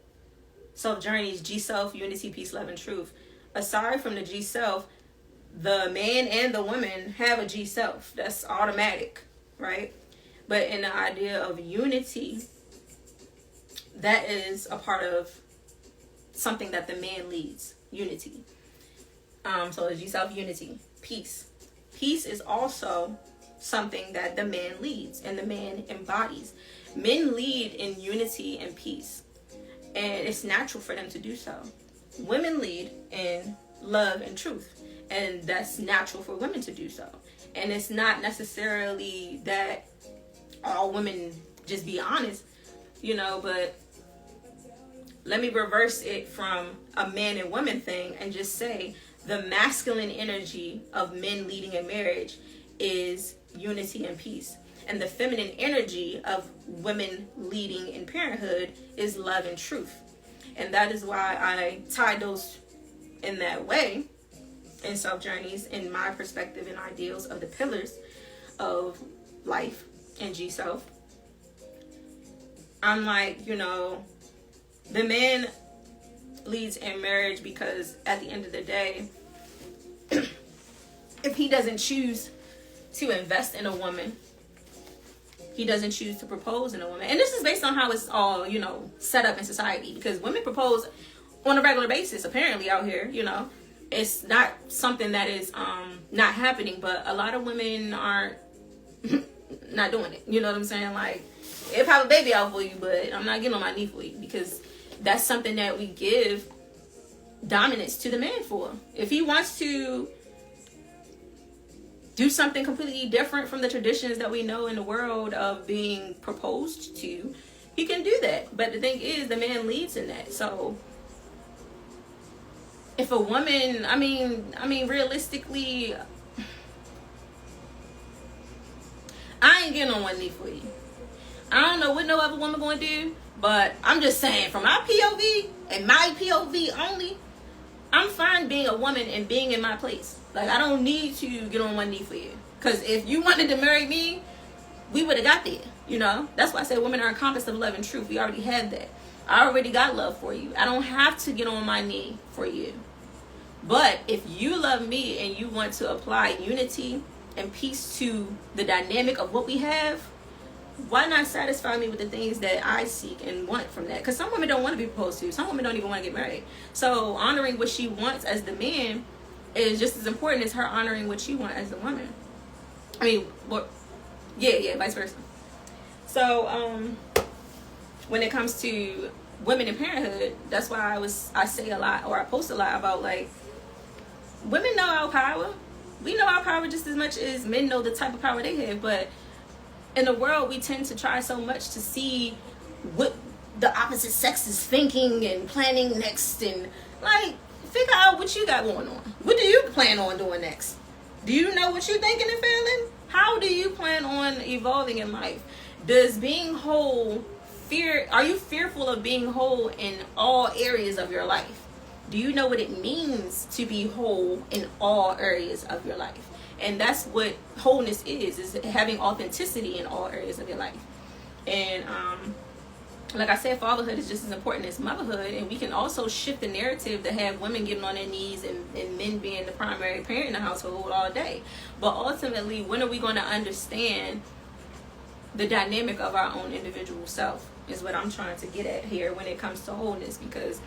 SelfJourneyS, G-Self, Unity, Peace, Love, and Truth. Aside from the G-Self, the man and the woman have a G-Self. That's automatic, right? But in the idea of unity, that is a part of something that the man leads, unity. So G-Self, unity, peace. Peace is also something that the man leads and the man embodies. Men lead in unity and peace, and it's natural for them to do so. Women lead in love and truth, and that's natural for women to do so. And it's not necessarily that all women just be honest, you know, but let me reverse it from a man and woman thing and just say the masculine energy of men leading in marriage is unity and peace. And the feminine energy of women leading in parenthood is love and truth. And that is why I tied those in that way in SelfJourneyS, in my perspective and ideals of the pillars of life and G-Self. I'm like, you know, the man leads in marriage because at the end of the day, if he doesn't choose to invest in a woman, he doesn't choose to propose in a woman. And this is based on how it's all, you know, set up in society, because women propose on a regular basis apparently out here, you know. It's not something that is not happening, but a lot of women aren't not doing it. You know what I'm saying? Like, it'll pop a baby out for you, but I'm not getting on my knee for you, because that's something that we give dominance to the man for. If he wants to do something completely different from the traditions that we know in the world of being proposed to, he can do that. But the thing is, the man leads in that. So if a woman, I mean realistically, I ain't getting on one knee for you. I don't know what no other woman gonna do, but I'm just saying, from my POV and my POV only, I'm fine being a woman and being in my place. Like, I don't need to get on one knee for you. Because if you wanted to marry me, we would have got there, you know? That's why I say women are a compass of love and truth. We already have that. I already got love for you. I don't have to get on my knee for you. But if you love me and you want to apply unity and peace to the dynamic of what we have, why not satisfy me with the things that I seek and want from that? Because some women don't want to be proposed to. Some women don't even want to get married. So honoring what she wants as the man is just as important as her honoring what you want as a woman. I mean, what? Yeah, vice versa. So when it comes to women in parenthood, that's why I say a lot, or I post a lot about, like, women know our power. We know our power just as much as men know the type of power they have. But in the world, we tend to try so much to see what the opposite sex is thinking and planning next, and like, figure out what you got going on. What do you plan on doing next? Do you know what you're thinking and feeling? How do you plan on evolving in life? Does being whole are you fearful of being whole in all areas of your life? Do you know what it means to be whole in all areas of your life? And that's what wholeness is having authenticity in all areas of your life. And like I said, fatherhood is just as important as motherhood. And we can also shift the narrative to have women getting on their knees and men being the primary parent in the household all day. But ultimately, when are we going to understand the dynamic of our own individual self is what I'm trying to get at here when it comes to wholeness. Because,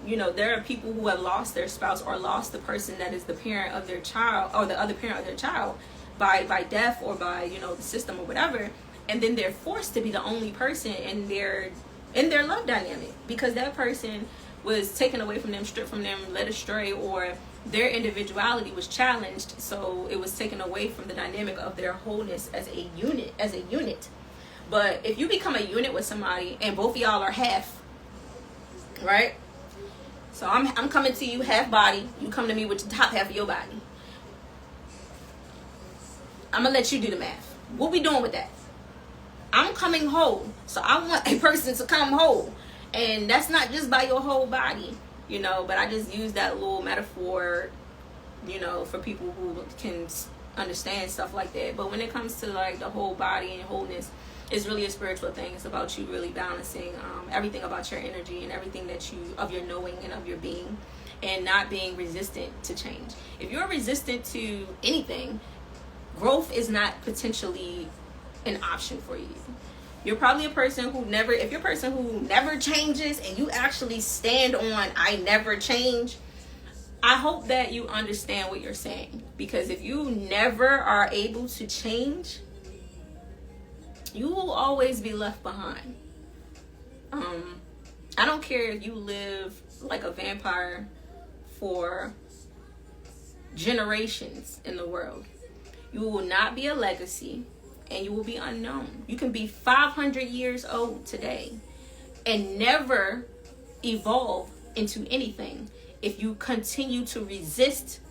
you know, there are people who have lost their spouse or lost the person that is the parent of their child, or the other parent of their child, by death or by, you know, the system or whatever. And then they're forced to be the only person in their love dynamic, because that person was taken away from them, stripped from them, led astray, or their individuality was challenged, so it was taken away from the dynamic of their wholeness as a unit. But if you become a unit with somebody and both of y'all are half, right? So I'm coming to you half body, you come to me with the top half of your body. I'm gonna let you do the math. What we doing with that? I'm coming whole, so I want a person to come whole, and that's not just by your whole body, you know. But I just use that little metaphor, you know, for people who can understand stuff like that. But when it comes to like the whole body and wholeness, it's really a spiritual thing. It's about you really balancing everything about your energy and everything that you, of your knowing and of your being, and not being resistant to change. If you're resistant to anything, growth is not potentially an option for you. You're probably a person who never, if you're a person who never changes and you actually stand on I never change, I hope that you understand what you're saying. Because if you never are able to change, you will always be left behind. I don't care if you live like a vampire for generations in the world. You will not be a legacy, and you will be unknown. You can be 500 years old today and never evolve into anything if you continue to resist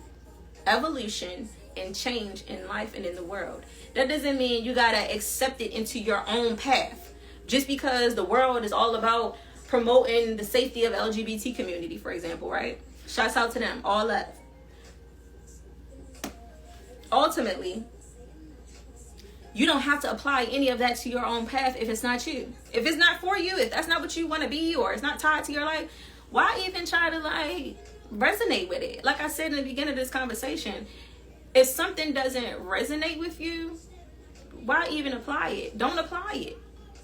evolution and change in life and in the world. That doesn't mean you gotta accept it into your own path. Just because the world is all about promoting the safety of LGBT community, for example, right? Shouts out to them, all love. Ultimately, you don't have to apply any of that to your own path if it's not you. If it's not for you, if that's not what you want to be, or it's not tied to your life, why even try to like resonate with it? Like I said in the beginning of this conversation, if something doesn't resonate with you, why even apply it? Don't apply it.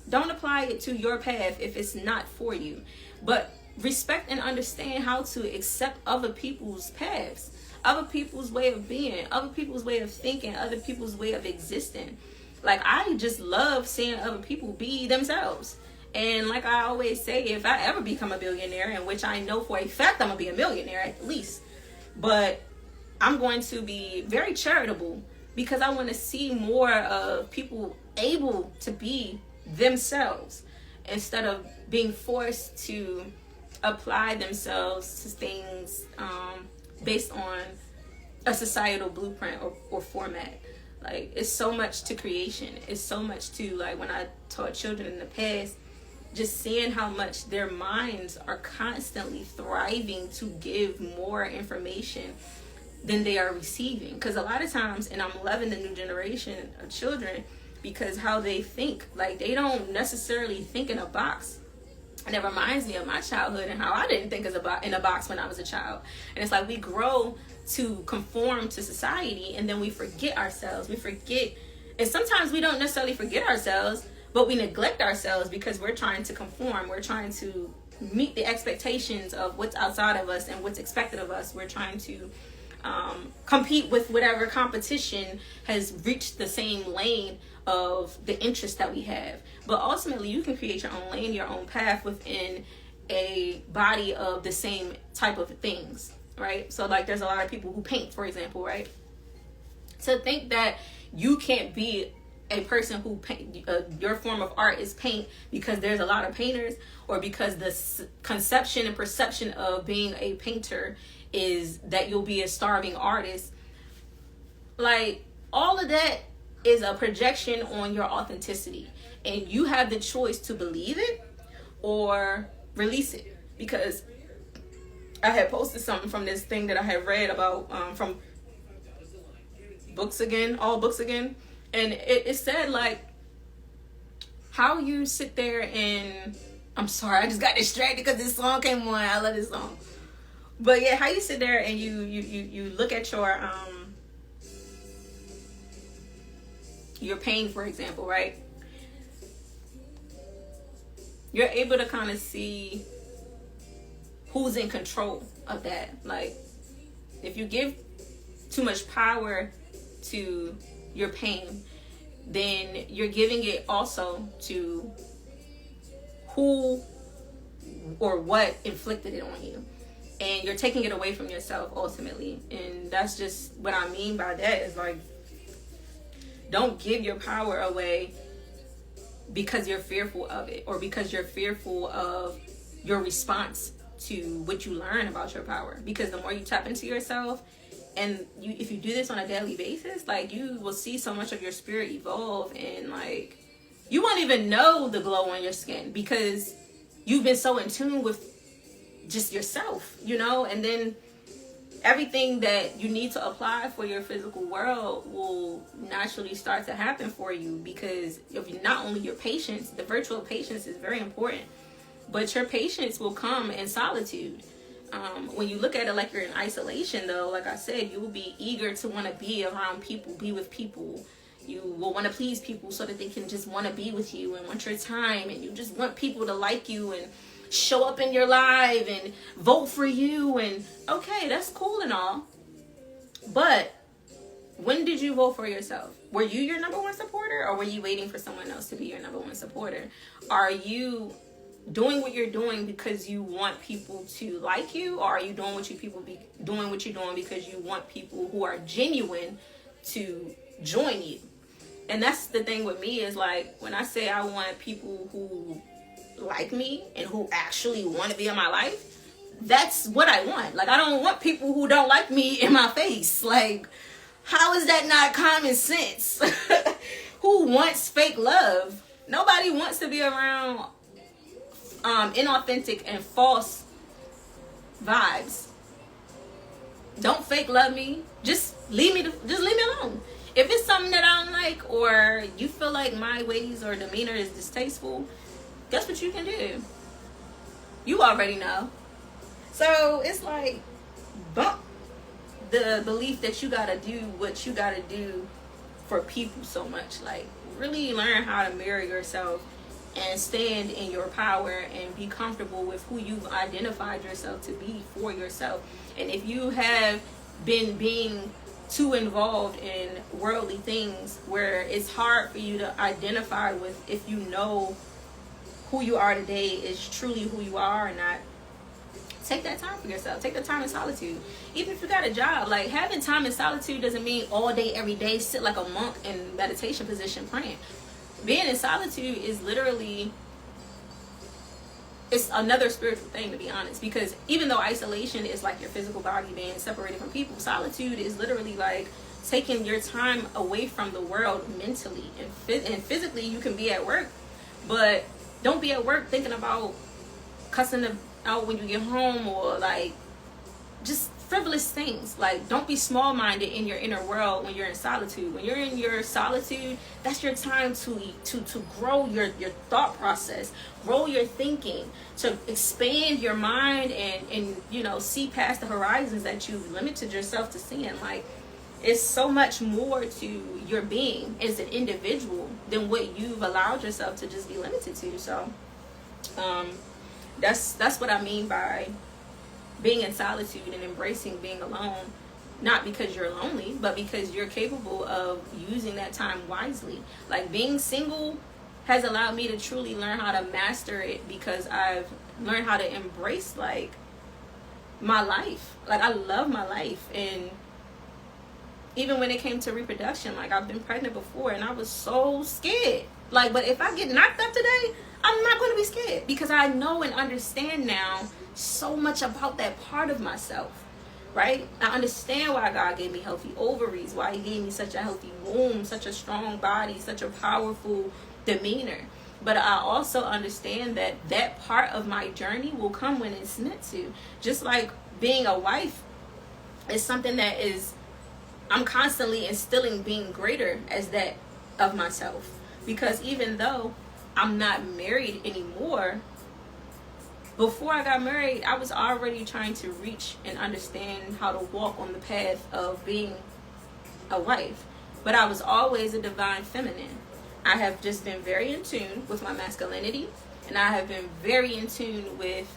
Don't apply it to your path if it's not for you. But respect and understand how to accept other people's paths, other people's way of being, other people's way of thinking, other people's way of existing. Like, I just love seeing other people be themselves. And like I always say, if I ever become a billionaire, in which I know for a fact I'm gonna be a millionaire at least, but I'm going to be very charitable because I want to see more of people able to be themselves instead of being forced to apply themselves to things based on a societal blueprint or format. Like, it's so much to creation. It's so much to, like, when I taught children in the past, just seeing how much their minds are constantly thriving to give more information than they are receiving. Because a lot of times, and I'm loving the new generation of children because how they think, like, they don't necessarily think in a box. And it reminds me of my childhood and how I didn't think in a box when I was a child. And it's like we grow to conform to society, and then we forget ourselves. We forget, and sometimes we don't necessarily forget ourselves, but we neglect ourselves because we're trying to conform. We're trying to meet the expectations of what's outside of us and what's expected of us. We're trying to compete with whatever competition has reached the same lane of the interest that we have. But ultimately, you can create your own lane, your own path within a body of the same type of things, right? So like, there's a lot of people who paint, for example, right? To think that you can't be a person who paint, your form of art is paint because there's a lot of painters, or because the conception and perception of being a painter is that you'll be a starving artist. Like, all of that is a projection on your authenticity, and you have the choice to believe it or release it. Because I had posted something from this thing that I had read about from all books again, and it said, like, how you sit there and, I'm sorry, I just got distracted because this song came on. I love this song. But yeah, how you sit there and you look at your pain, for example, right? You're able to kind of see who's in control of that. Like, if you give too much power to your pain, then you're giving it also to who or what inflicted it on you. and you're taking it away from yourself ultimately. And that's just what I mean by that, is like, don't give your power away because you're fearful of it, or because you're fearful of your response to what you learn about your power. Because the more you tap into yourself, and if you do this on a daily basis, like, you will see so much of your spirit evolve, and like, you won't even know the glow on your skin because you've been so in tune with just yourself, you know. And then everything that you need to apply for your physical world will naturally start to happen for you, because if not only your patience, the virtual patience is very important, but your patience will come in solitude. When you look at it like you're in isolation, though, like I said, you will be eager to want to be around people, be with people. You will want to please people so that they can just want to be with you and want your time, and you just want people to like you and show up in your life and vote for you. And okay, that's cool and all, but when did you vote for yourself? Were you your number one supporter, or were you waiting for someone else to be your number one supporter? Are you doing what you're doing because you want people to like you, or are you doing what you're doing because you want people who are genuine to join you? And that's the thing with me, is like, when I say I want people who like me and who actually want to be in my life, that's what I want. Like, I don't want people who don't like me in my face. Like, how is that not common sense? Who wants fake love? Nobody wants to be around inauthentic and false vibes. Don't fake love me. Just leave me alone. If it's something that I don't like, or you feel like my ways or demeanor is distasteful, guess what you can do? You already know. So it's like, bump the belief that you gotta do what you gotta do for people so much. Like, really learn how to mirror yourself and stand in your power and be comfortable with who you've identified yourself to be for yourself. And if you have been being too involved in worldly things where it's hard for you to identify with if you know who you are today is truly who you are or not, take that time for yourself. Take the time in solitude. Even if you got a job, like, having time in solitude doesn't mean all day, every day, sit like a monk in meditation position praying. Being in solitude is literally, it's another spiritual thing, to be honest. Because even though isolation is like your physical body being separated from people, solitude is literally like taking your time away from the world mentally. And physically, you can be at work, but don't be at work thinking about cussing them out when you get home, or like just frivolous things. Like, don't be small-minded in your inner world when you're in solitude. When you're in your solitude, that's your time to grow your thought process, grow your thinking, to expand your mind and you know, see past the horizons that you've limited yourself to seeing. Like, it's so much more to your being as an individual than what you've allowed yourself to just be limited to. So that's what I mean by being in solitude and embracing being alone. Not because you're lonely, but because you're capable of using that time wisely. Like, being single has allowed me to truly learn how to master it, because I've learned how to embrace, like, my life. Like, I love my life. And even when it came to reproduction, like, I've been pregnant before and I was so scared. Like, but if I get knocked up today, I'm not going to be scared, because I know and understand now so much about that part of myself, right? I understand why God gave me healthy ovaries, why he gave me such a healthy womb, such a strong body, such a powerful demeanor. But I also understand that that part of my journey will come when it's meant to. Just like being a wife is something that is, I'm constantly instilling being greater as that of myself. Because even though I'm not married anymore, before I got married, I was already trying to reach and understand how to walk on the path of being a wife. But I was always a divine feminine. I have just been very in tune with my masculinity, and I have been very in tune with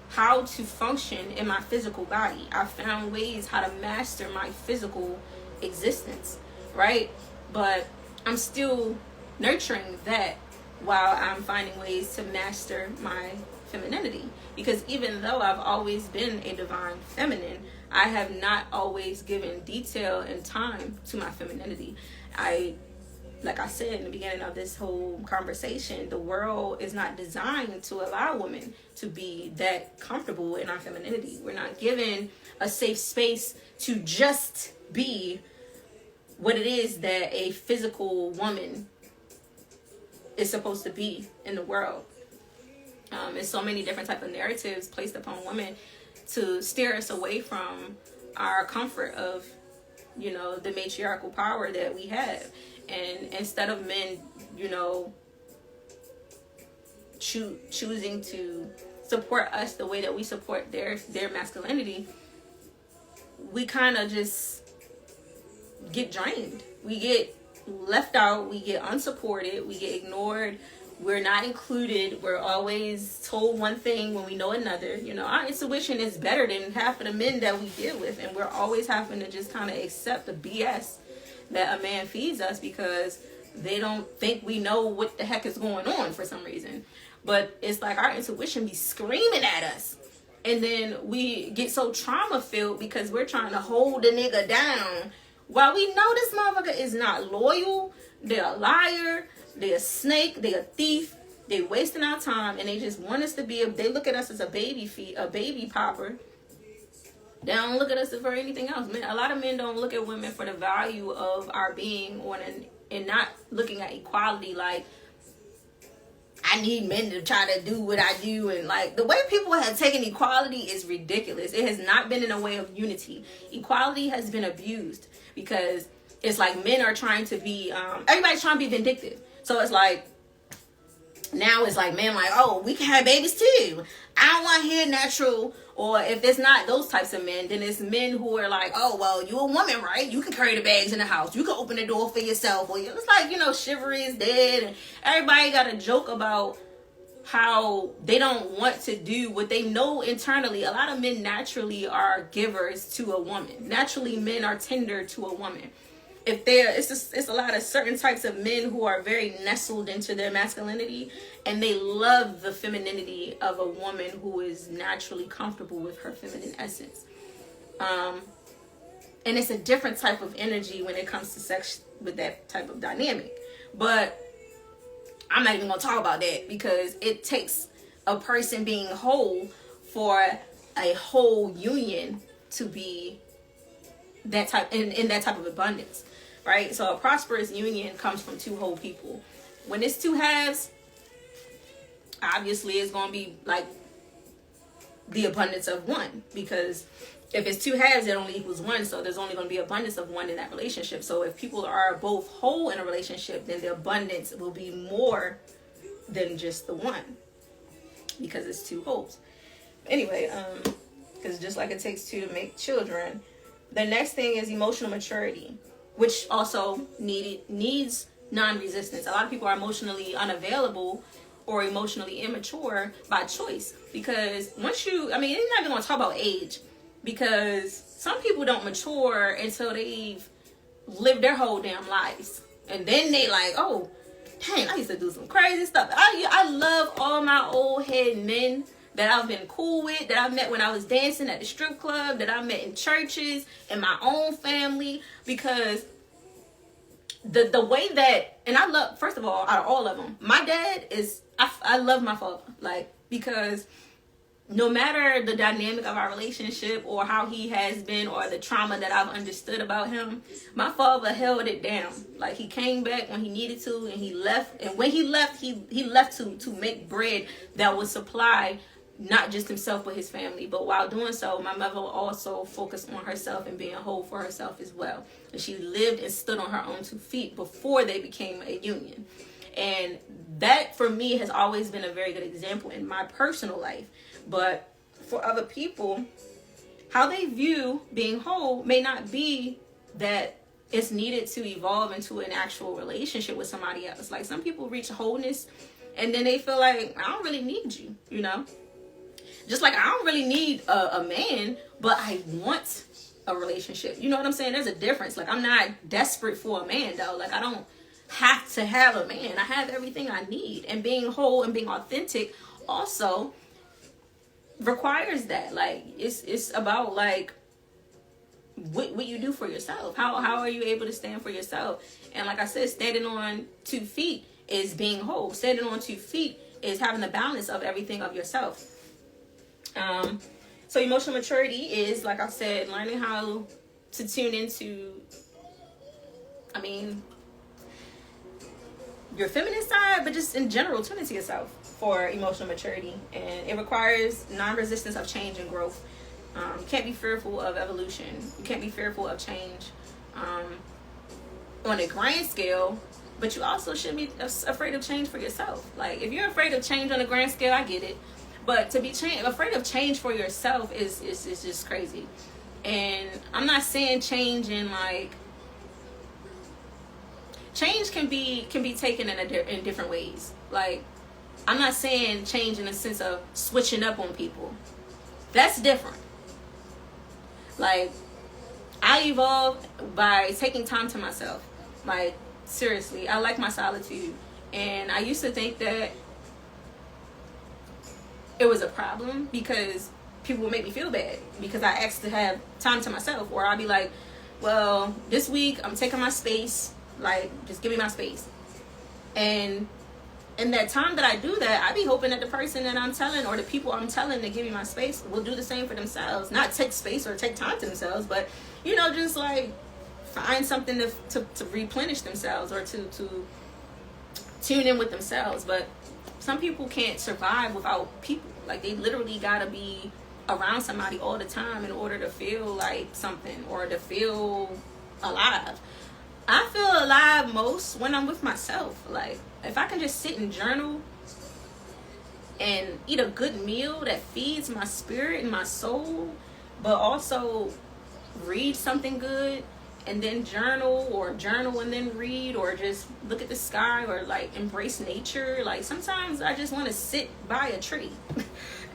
how to function in my physical body. I found ways how to master my physical existence, right? But I'm still nurturing that while I'm finding ways to master my femininity. Because even though I've always been a divine feminine, I have not always given detail and time to my femininity. Like I said in the beginning of this whole conversation, the world is not designed to allow women to be that comfortable in our femininity. We're not given a safe space to just be what it is that a physical woman is supposed to be in the world. There's so many different type of narratives placed upon women to steer us away from our comfort of, you know, the matriarchal power that we have. And instead of men, you know, choosing to support us the way that we support their masculinity, we kind of just get drained. We get left out. We get unsupported. We get ignored. We're not included. We're always told one thing when we know another. You know, our intuition is better than half of the men that we deal with, and we're always having to just kind of accept the BS that a man feeds us because they don't think we know what the heck is going on for some reason. But it's like our intuition be screaming at us, and then we get so trauma filled because we're trying to hold the nigga down while we know this motherfucker is not loyal. They're a liar, they're a snake, they're a thief, they wasting our time, and they just want us to be they look at us as a baby popper. They don't look at us for anything else. Men, a lot of men don't look at women for the value of our being, and not looking at equality. Like, I need men to try to do what I do, and like the way people have taken equality is ridiculous. It has not been in a way of unity. Equality has been abused because it's like men are trying to be, everybody's trying to be vindictive. So it's like, now it's like men like, oh, we can have babies too. I don't want to hear natural. Or if it's not those types of men, then it's men who are like, oh, well, you a woman, right? You can carry the bags in the house. You can open the door for yourself. Or it's like, you know, chivalry is dead. And everybody got a joke about how they don't want to do what they know internally. A lot of men naturally are givers to a woman. Naturally, men are tender to a woman. It's a lot of certain types of men who are very nestled into their masculinity, and they love the femininity of a woman who is naturally comfortable with her feminine essence. And it's a different type of energy when it comes to sex with that type of dynamic. But I'm not even going to talk about that because it takes a person being whole for a whole union to be that type in that type of abundance. Right? So a prosperous union comes from two whole people. When it's two halves, obviously it's going to be like the abundance of one. Because if it's two halves, it only equals one. So there's only going to be abundance of one in that relationship. So if people are both whole in a relationship, then the abundance will be more than just the one. Because it's two wholes. Anyway, because just like it takes two to make children, the next thing is emotional maturity, which also needs non-resistance. A lot of people are emotionally unavailable or emotionally immature by choice. Because once you're not even going to talk about age. Because some people don't mature until they've lived their whole damn lives. And then they like, oh, dang, I used to do some crazy stuff. I love all my old head men that I've been cool with, that I met when I was dancing at the strip club, that I met in churches, in my own family, because the way that, and I love, first of all, out of all of them, my dad is, I love my father, like, because no matter the dynamic of our relationship or how he has been or the trauma that I've understood about him, my father held it down. Like, he came back when he needed to, and he left, and when he left, he left to make bread that would supply not just himself but his family. But while doing so, my mother also focused on herself and being whole for herself as well. And she lived and stood on her own 2 feet before they became a union. And that for me has always been a very good example in my personal life. But for other people, how they view being whole may not be that it's needed to evolve into an actual relationship with somebody else. Like, some people reach wholeness and then they feel like, I don't really need you, you know? Just like I don't really need a man, but I want a relationship. You know what I'm saying? There's a difference. Like, I'm not desperate for a man, though. Like, I don't have to have a man. I have everything I need. And being whole and being authentic also requires that. Like, it's about like what you do for yourself. How are you able to stand for yourself? And like I said, standing on 2 feet is being whole. Standing on 2 feet is having the balance of everything of yourself. So emotional maturity is, like I said, learning how to tune into, I mean, your feminine side, but just in general, tune into yourself for emotional maturity. And it requires non-resistance of change and growth. You can't be fearful of evolution. You can't be fearful of change on a grand scale, but you also shouldn't be afraid of change for yourself. Like, if you're afraid of change on a grand scale, I get it. But to be afraid of change for yourself is just crazy. And I'm not saying change in like, change can be taken in different ways. Like, I'm not saying change in the sense of switching up on people. That's different. Like, I evolved by taking time to myself. Like, seriously, I like my solitude. And I used to think that it was a problem because people would make me feel bad because I asked to have time to myself. Or I'd be like, well, this week I'm taking my space. Like, just give me my space. And in that time that I do that, I be hoping that the person that I'm telling or the people I'm telling to give me my space will do the same for themselves. Not take space or take time to themselves, but, you know, just like find something to replenish themselves or to tune in with themselves. But some people can't survive without people. Like, they literally gotta be around somebody all the time in order to feel like something or to feel alive. I feel alive most when I'm with myself. Like, if I can just sit and journal and eat a good meal that feeds my spirit and my soul, but also read something good and then journal and then read, or just look at the sky, or like embrace nature. Like, sometimes I just want to sit by a tree.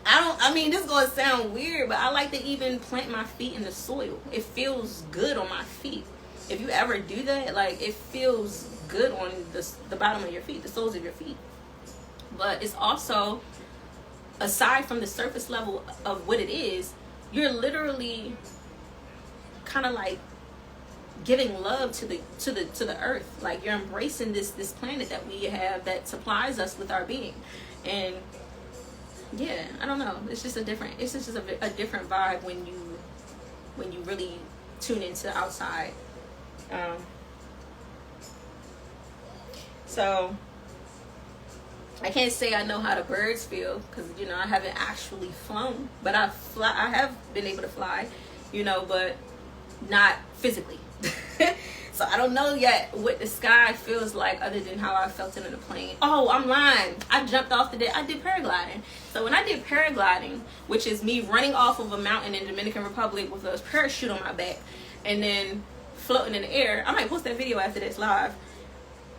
I mean, this is going to sound weird, but I like to even plant my feet in the soil. It feels good on my feet. If you ever do that, like, it feels good on the bottom of your feet, the soles of your feet. But it's also, aside from the surface level of what it is, you're literally kind of like giving love to the earth. Like, you're embracing this planet that we have that supplies us with our being. And yeah, I don't know, it's just a different vibe when you really tune into outside. So I can't say I know how the birds feel because, you know, I haven't actually flown, but I have been able to fly, you know, but not physically. So I don't know yet what the sky feels like other than how I felt it in a plane. Oh, I'm lying. I jumped off I did paragliding. So when I did paragliding, which is me running off of a mountain in Dominican Republic with a parachute on my back and then floating in the air. I might post that video after this live.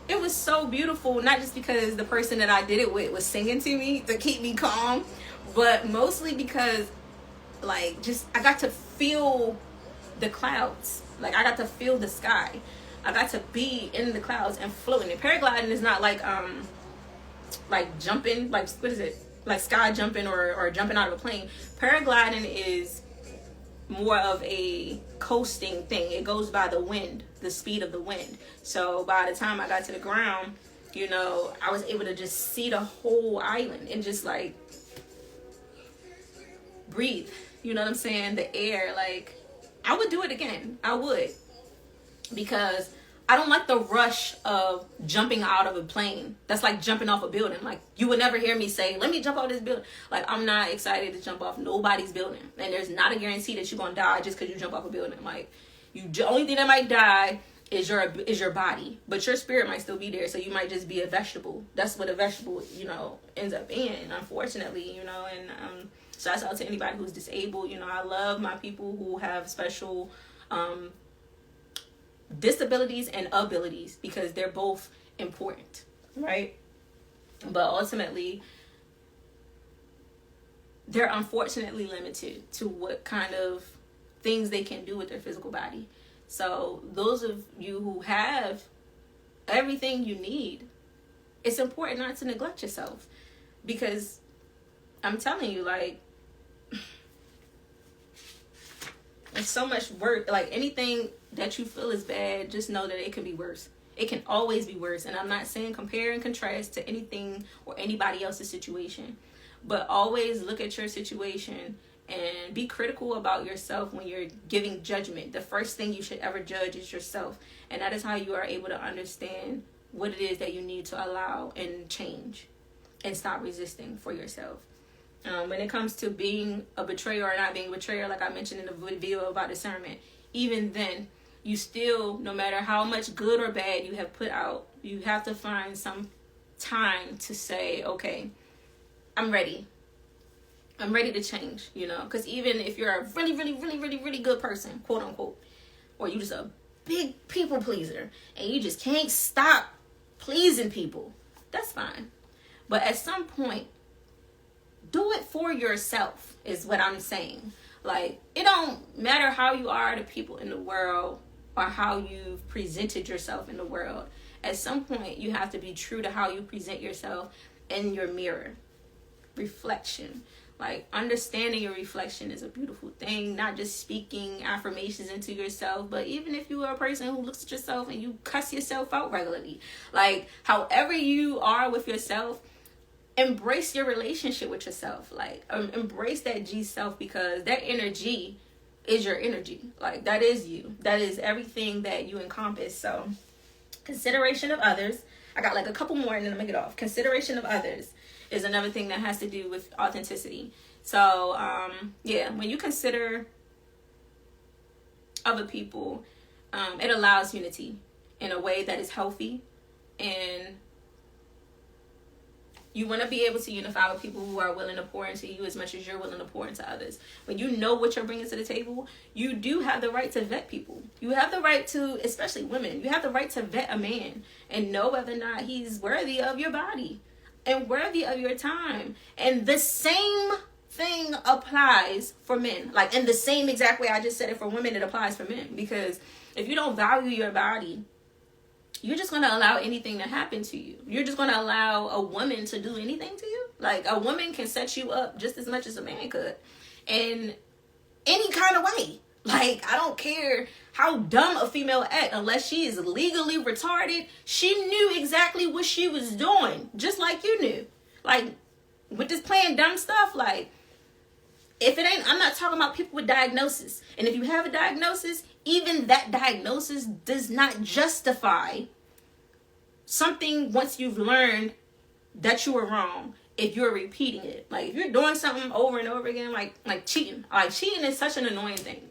It was so beautiful, not just because the person that I did it with was singing to me to keep me calm, but mostly because, like, just I got to feel the clouds. Like, I got to feel the sky. I got to be in the clouds and floating. And paragliding is not like jumping, like, what is it? Like sky jumping or jumping out of a plane. Paragliding is more of a coasting thing. It goes by the wind, the speed of the wind. So by the time I got to the ground, you know, I was able to just see the whole island and just like breathe. You know what I'm saying? The air. Like, I would do it again. I would, because I don't like the rush of jumping out of a plane. That's like jumping off a building. Like, you would never hear me say, let me jump off this building. Like, I'm not excited to jump off nobody's building. And there's not a guarantee that you're going to die just because you jump off a building. Like, the only thing that might die is your body. But your spirit might still be there. So you might just be a vegetable. That's what a vegetable, you know, ends up being, unfortunately, you know. And shouts out to anybody who's disabled. You know, I love my people who have special disabilities and abilities, because they're both important, right? But ultimately, they're unfortunately limited to what kind of things they can do with their physical body. So those of you who have everything you need, it's important not to neglect yourself, because I'm telling you, like, There's so much worse. Like, anything that you feel is bad, just know that it can be worse. It can always be worse. And I'm not saying compare and contrast to anything or anybody else's situation, but always look at your situation and be critical about yourself when you're giving judgment. The first thing you should ever judge is yourself. And that is how you are able to understand what it is that you need to allow and change and stop resisting for yourself. When it comes to being a betrayer or not being a betrayer, like I mentioned in the video about discernment, even then, you still, no matter how much good or bad you have put out, you have to find some time to say, okay, I'm ready. I'm ready to change, you know, because even if you're a really, really, really, really, really good person, quote unquote, or you just a big people pleaser and you just can't stop pleasing people, that's fine. But at some point, do it for yourself is what I'm saying. Like, it don't matter how you are to people in the world or how you've presented yourself in the world. At some point, you have to be true to how you present yourself in your mirror. Reflection. Like, understanding your reflection is a beautiful thing. Not just speaking affirmations into yourself, but even if you are a person who looks at yourself and you cuss yourself out regularly. Like, however you are with yourself, embrace your relationship with yourself. Like, embrace that G self, because that energy is your energy. Like, that is you. That is everything that you encompass. So, consideration of others. I got like a couple more and then I'm gonna get off. Consideration of others is another thing that has to do with authenticity. So, yeah, when you consider other people, it allows unity in a way that is healthy, and you want to be able to unify with people who are willing to pour into you as much as you're willing to pour into others. When you know what you're bringing to the table, you do have the right to vet people. You have the right to, especially women, you have the right to vet a man and know whether or not he's worthy of your body and worthy of your time. And the same thing applies for men. Like, in the same exact way I just said it for women, it applies for men. Because if you don't value your body, you're just going to allow anything to happen to you. You're just going to allow a woman to do anything to you. Like, a woman can set you up just as much as a man could in any kind of way. Like, I don't care how dumb a female act, unless she is legally retarded, she knew exactly what she was doing, just like you knew. Like, with this playing dumb stuff, like, if it ain't, I'm not talking about people with diagnosis. And if you have a diagnosis, even that diagnosis does not justify something once you've learned that you were wrong. If you're repeating it, like, if you're doing something over and over again, like cheating. Like, cheating is such an annoying thing.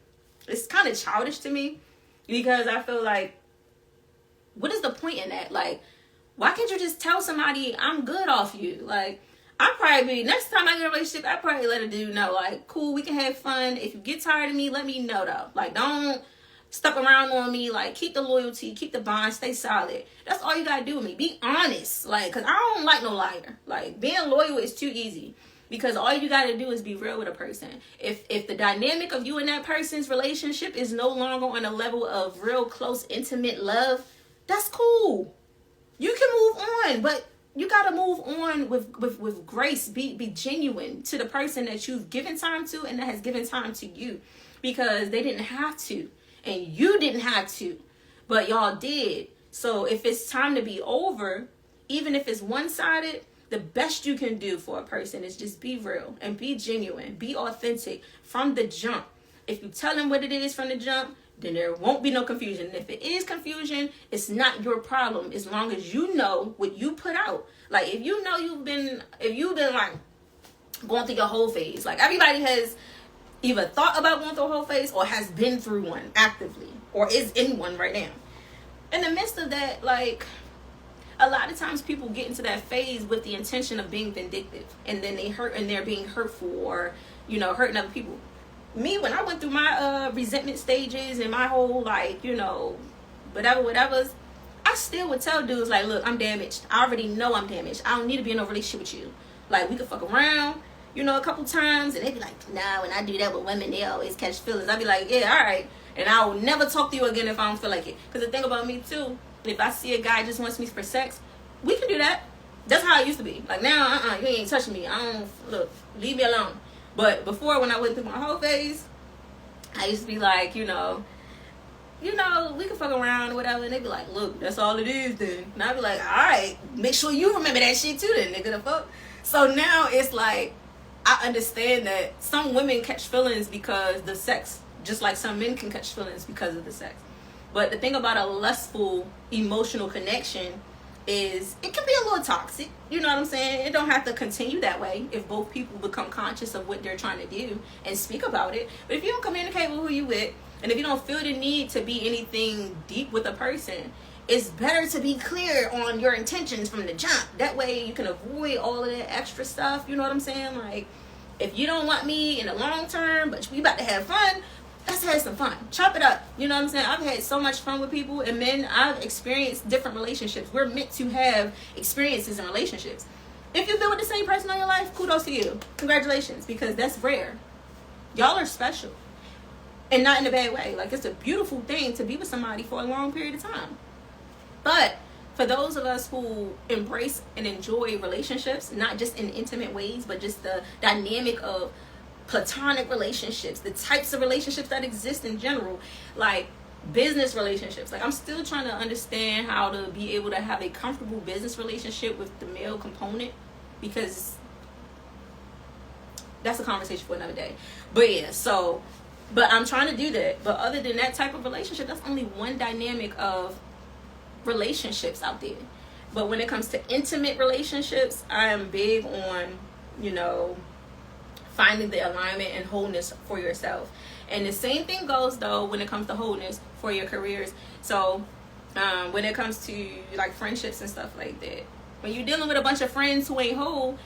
It's kind of childish to me, because I feel like, what is the point in that? Like, why can't you just tell somebody, I'm good off you? Like, I probably, next time I get a relationship, I probably let a dude know, like, cool, we can have fun. If you get tired of me, let me know, though. Like, don't stuck around on me. Like, keep the loyalty, keep the bond, stay solid. That's all you gotta do with me. Be honest. Like, because I don't like no liar. Like, being loyal is too easy, because all you gotta do is be real with a person. If the dynamic of you and that person's relationship is no longer on a level of real close, intimate love, that's cool. You can move on, but you gotta move on with grace. Be genuine to the person that you've given time to and that has given time to you, because they didn't have to and you didn't have to, but y'all did. So if it's time to be over, even if it's one-sided, the best you can do for a person is just be real and be genuine, be authentic from the jump. If you tell them what it is from the jump, then there won't be no confusion. And if it is confusion, it's not your problem, as long as you know what you put out. Like, if you know you've been like going through your whole phase, like, everybody has either thought about going through a whole phase or has been through one actively or is in one right now. In the midst of that, like, a lot of times people get into that phase with the intention of being vindictive, and then they hurt and they're being hurtful, or, you know, hurting other people. Me, when I went through my resentment stages and my whole, like, you know, whatever's, I still would tell dudes, like, look, I'm damaged. I already know I'm damaged. I don't need to be in a relationship with you. Like, we could fuck around, you know, a couple times, and they'd be like, nah, when I do that with women, they always catch feelings. I'd be like, yeah, all right. And I will never talk to you again if I don't feel like it. Because the thing about me, too, if I see a guy just wants me for sex, we can do that. That's how it used to be. Like, now, you ain't touching me. I don't, look, leave me alone. But before, when I went through my whole phase, I used to be like, we can fuck around or whatever. And they be like, look, that's all it is then. And I be like, all right, make sure you remember that shit too then, nigga, the fuck. So now it's like, I understand that some women catch feelings because the sex, just like some men can catch feelings because of the sex. But the thing about a lustful emotional connection is it can be a little toxic. You know what I'm saying? It don't have to continue that way if both people become conscious of what they're trying to do and speak about it. But if you don't communicate with who you with, and if you don't feel the need to be anything deep with a person, it's better to be clear on your intentions from the jump. That way you can avoid all of that extra stuff. You know what I'm saying? Like, if you don't want me in the long term, but we about to have fun, let's have some fun. Chop it up. You know what I'm saying? I've had so much fun with people, and men, I've experienced different relationships. We're meant to have experiences in relationships. If you've been with the same person all your life, kudos to you. Congratulations, because that's rare. Y'all are special. And not in a bad way. Like, it's a beautiful thing to be with somebody for a long period of time. But for those of us who embrace and enjoy relationships, not just in intimate ways, but just the dynamic of platonic relationships, the types of relationships that exist in general, like business relationships. Like, I'm still trying to understand how to be able to have a comfortable business relationship with the male component, because that's a conversation for another day. But yeah, but I'm trying to do that. But other than that type of relationship, that's only one dynamic of relationships out there. But when it comes to intimate relationships, I am big on, finding the alignment and wholeness for yourself. And the same thing goes, though, when it comes to wholeness for your careers. So when it comes to like friendships and stuff like that, when you're dealing with a bunch of friends who ain't whole,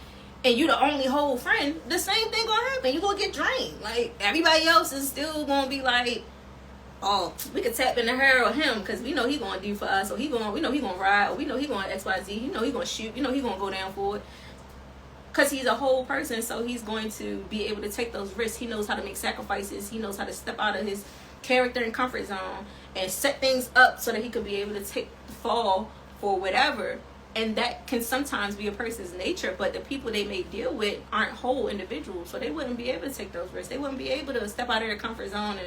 and you the only whole friend, the same thing gonna happen. You gonna get drained. Like, everybody else is still gonna be like, oh, we could tap into her or him because we know he gonna do for us, or we know he gonna ride, or we know he gonna XYZ, he gonna shoot, he gonna go down for it. Because he's a whole person, so he's going to be able to take those risks. He knows how to make sacrifices. He knows how to step out of his character and comfort zone and set things up so that he could be able to take the fall for whatever. And that can sometimes be a person's nature, but the people they may deal with aren't whole individuals, so they wouldn't be able to take those risks. They wouldn't be able to step out of their comfort zone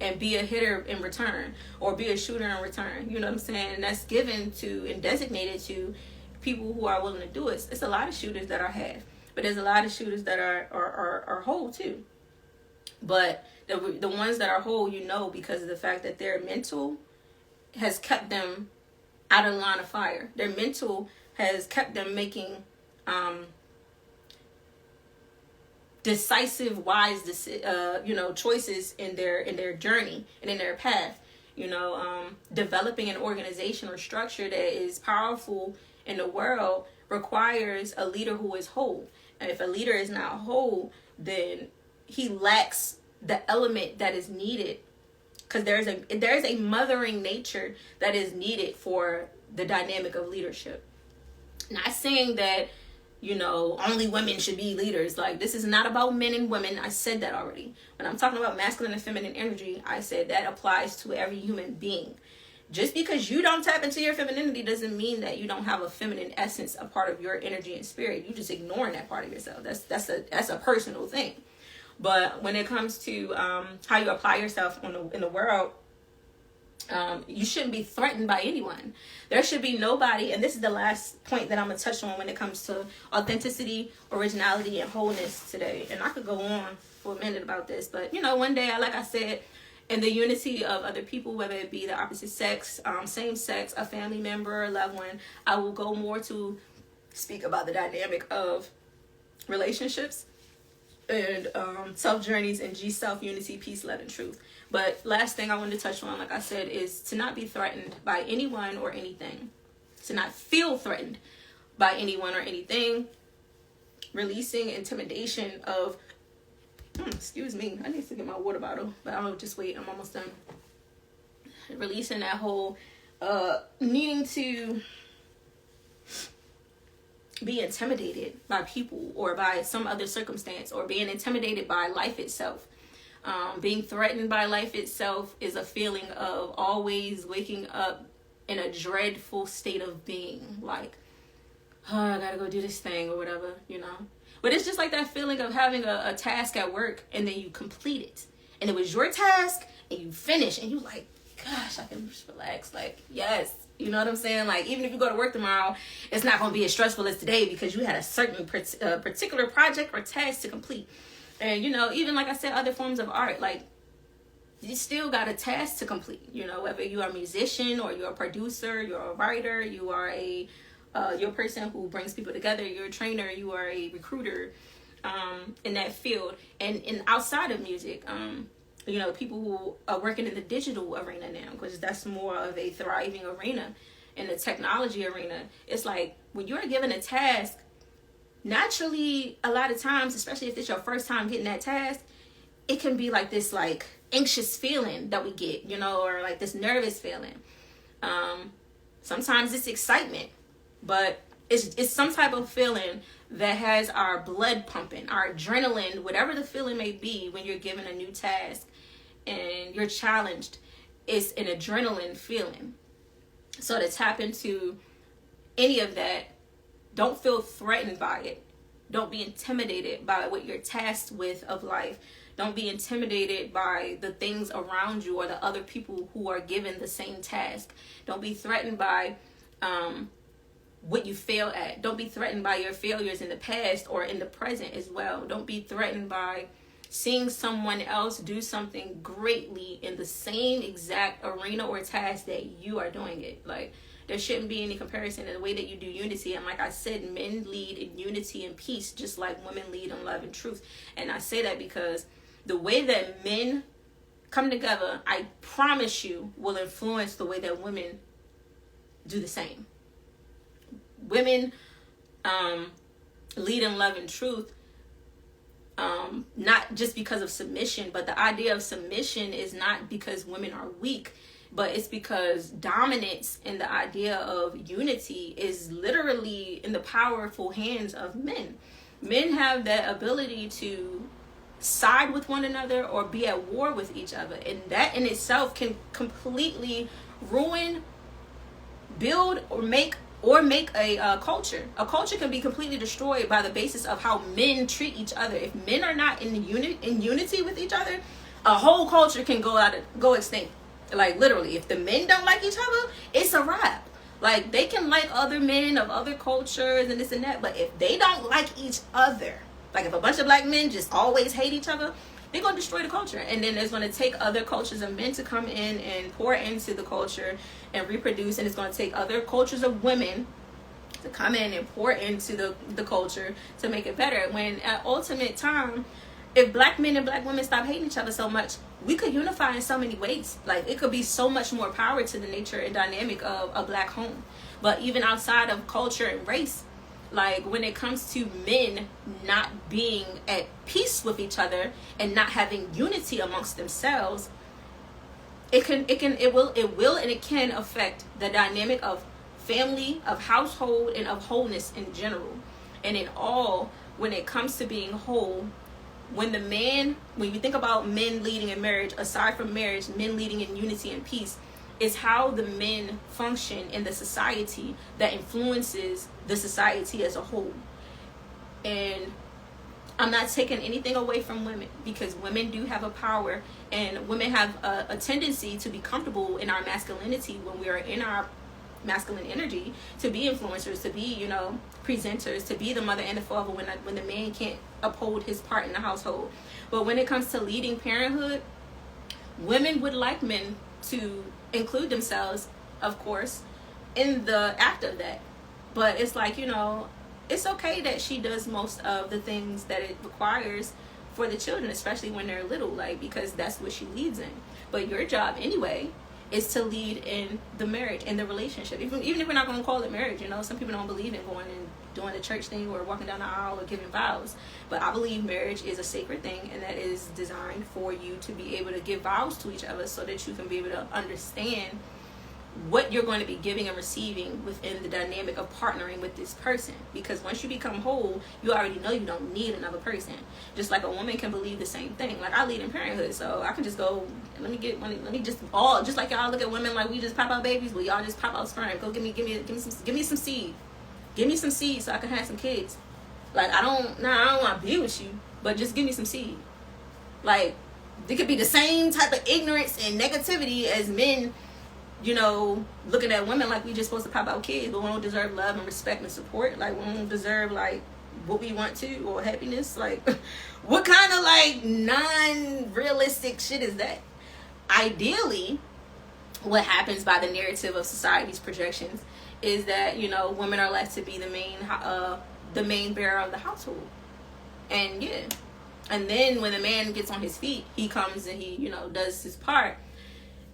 and be a hitter in return, or be a shooter in return. You know what I'm saying? And that's given to and designated to people who are willing to do it. It's a lot of shooters that are half, but there's a lot of shooters that are whole too. But the ones that are whole, because of the fact that their mental has kept them out of the line of fire. Their mental has kept them making decisive, wise, choices in their journey and in their path. Developing an organization or structure that is powerful in the world requires a leader who is whole. And if a leader is not whole, then he lacks the element that is needed, because there's a mothering nature that is needed for the dynamic of leadership. Not saying that only women should be leaders. Like, this is not about men and women. I said that already. When I'm talking about masculine and feminine energy, I said that applies to every human being. Just because you don't tap into your femininity doesn't mean that you don't have a feminine essence, a part of your energy and spirit. You just ignoring that part of yourself. That's a personal thing. But when it comes to how you apply yourself in the world, you shouldn't be threatened by anyone. There should be nobody, and this is the last point that I'm going to touch on when it comes to authenticity, originality, and wholeness today. And I could go on for a minute about this, but one day, like I said, in the unity of other people, whether it be the opposite sex, same sex, a family member, a loved one, I will go more to speak about the dynamic of relationships and SelfJourneyS and G𝒮𝑒𝓁𝒻UnityPeaceLoveTruth. But last thing I wanted to touch on, like I said, is to not be threatened by anyone or anything. To not feel threatened by anyone or anything. Releasing intimidation of, excuse me, I need to get my water bottle, but I'll just wait, I'm almost done. Releasing that whole needing to be intimidated by people or by some other circumstance, or being intimidated by life itself. Being threatened by life itself is a feeling of always waking up in a dreadful state of being, like, oh, I gotta go do this thing or whatever, But it's just like that feeling of having a task at work and then you complete it. and it was your task, and you finish, and you like, gosh, I can just relax. Like, yes, you know what I'm saying? Like, even if you go to work tomorrow, it's not going to be as stressful as today because you had a certain particular project or task to complete. And, you know, even like I said, other forms of art, like, you still got a task to complete. You know, whether you are a musician or you're a producer, you're a writer, you are you're a person who brings people together, you're a trainer, you are a recruiter in that field. And outside of music, you know, people who are working in the digital arena now, because that's more of a thriving arena. In the technology arena, it's like when you're given a task, naturally, a lot of times, especially if it's your first time getting that task, it can be like this like anxious feeling that we get, you know, or like this nervous feeling. Sometimes it's excitement, but it's some type of feeling that has our blood pumping, our adrenaline, whatever the feeling may be when you're given a new task and you're challenged. It's an adrenaline feeling. So to tap into any of that, don't feel threatened by it. Don't be intimidated by what you're tasked with of life. Don't be intimidated by the things around you or the other people who are given the same task. Don't be threatened by what you fail at. Don't be threatened by your failures in the past or in the present as well. Don't be threatened by seeing someone else do something greatly in the same exact arena or task that you are doing it. Like, there shouldn't be any comparison in the way that you do unity. And like I said, men lead in unity and peace, just like women lead in love and truth. And I say that because the way that men come together, I promise you, will influence the way that women do the same. Women lead in love and truth, not just because of submission, but the idea of submission is not because women are weak, but it's because dominance and the idea of unity is literally in the powerful hands of men. Men have that ability to side with one another or be at war with each other, and that in itself can completely ruin, build, or make a culture. A culture can be completely destroyed by the basis of how men treat each other. If men are not in unity with each other, a whole culture can go extinct. Like, literally, if the men don't like each other, it's a wrap. Like, they can like other men of other cultures and this and that, but if they don't like each other, like if a bunch of black men just always hate each other, they're going to destroy the culture. And then it's going to take other cultures of men to come in and pour into the culture and reproduce. And it's going to take other cultures of women to come in and pour into the culture to make it better. When at ultimate time, if black men and black women stop hating each other so much, we could unify in so many ways. Like, it could be so much more power to the nature and dynamic of a black home. But even outside of culture and race, like when it comes to men not being at peace with each other and not having unity amongst themselves, it will and it can affect the dynamic of family, of household, and of wholeness in general. And in all, when it comes to being whole, when you think about men leading in marriage, aside from marriage, men leading in unity and peace, is how the men function in the society that influences the society as a whole. And I'm not taking anything away from women, because women do have a power, and women have a tendency to be comfortable in our masculinity when we are in our masculine energy, to be influencers, to be, presenters, to be the mother and the father when the man can't uphold his part in the household. But when it comes to leading parenthood, women would like men to include themselves, of course, in the act of that. But it's like, it's okay that she does most of the things that it requires for the children, especially when they're little, like, because that's what she leads in. But your job anyway is to lead in the marriage, in the relationship. Even if we're not going to call it marriage, some people don't believe in going and doing the church thing or walking down the aisle or giving vows. But I believe marriage is a sacred thing, and that is designed for you to be able to give vows to each other so that you can be able to understand what you're going to be giving and receiving within the dynamic of partnering with this person. Because once you become whole, you already know you don't need another person. Just like a woman can believe the same thing. Like, I lead in parenthood, so I can just go, just like y'all look at women like we just pop out babies, well, y'all just pop out sperm. Go give me some seed. Give me some seed so I can have some kids. Like, I don't want to be with you, but just give me some seed. Like, It could be the same type of ignorance and negativity as men, you know, looking at women like we just supposed to pop out kids, but we don't deserve love and respect and support. Like, we don't deserve, like, what we want to, or happiness. Like, what kind of, like, non-realistic shit is that? Ideally, what happens by the narrative of society's projections is that, you know, women are left to be the main bearer of the household. And yeah, and then when the man gets on his feet, he comes and he, you know, does his part.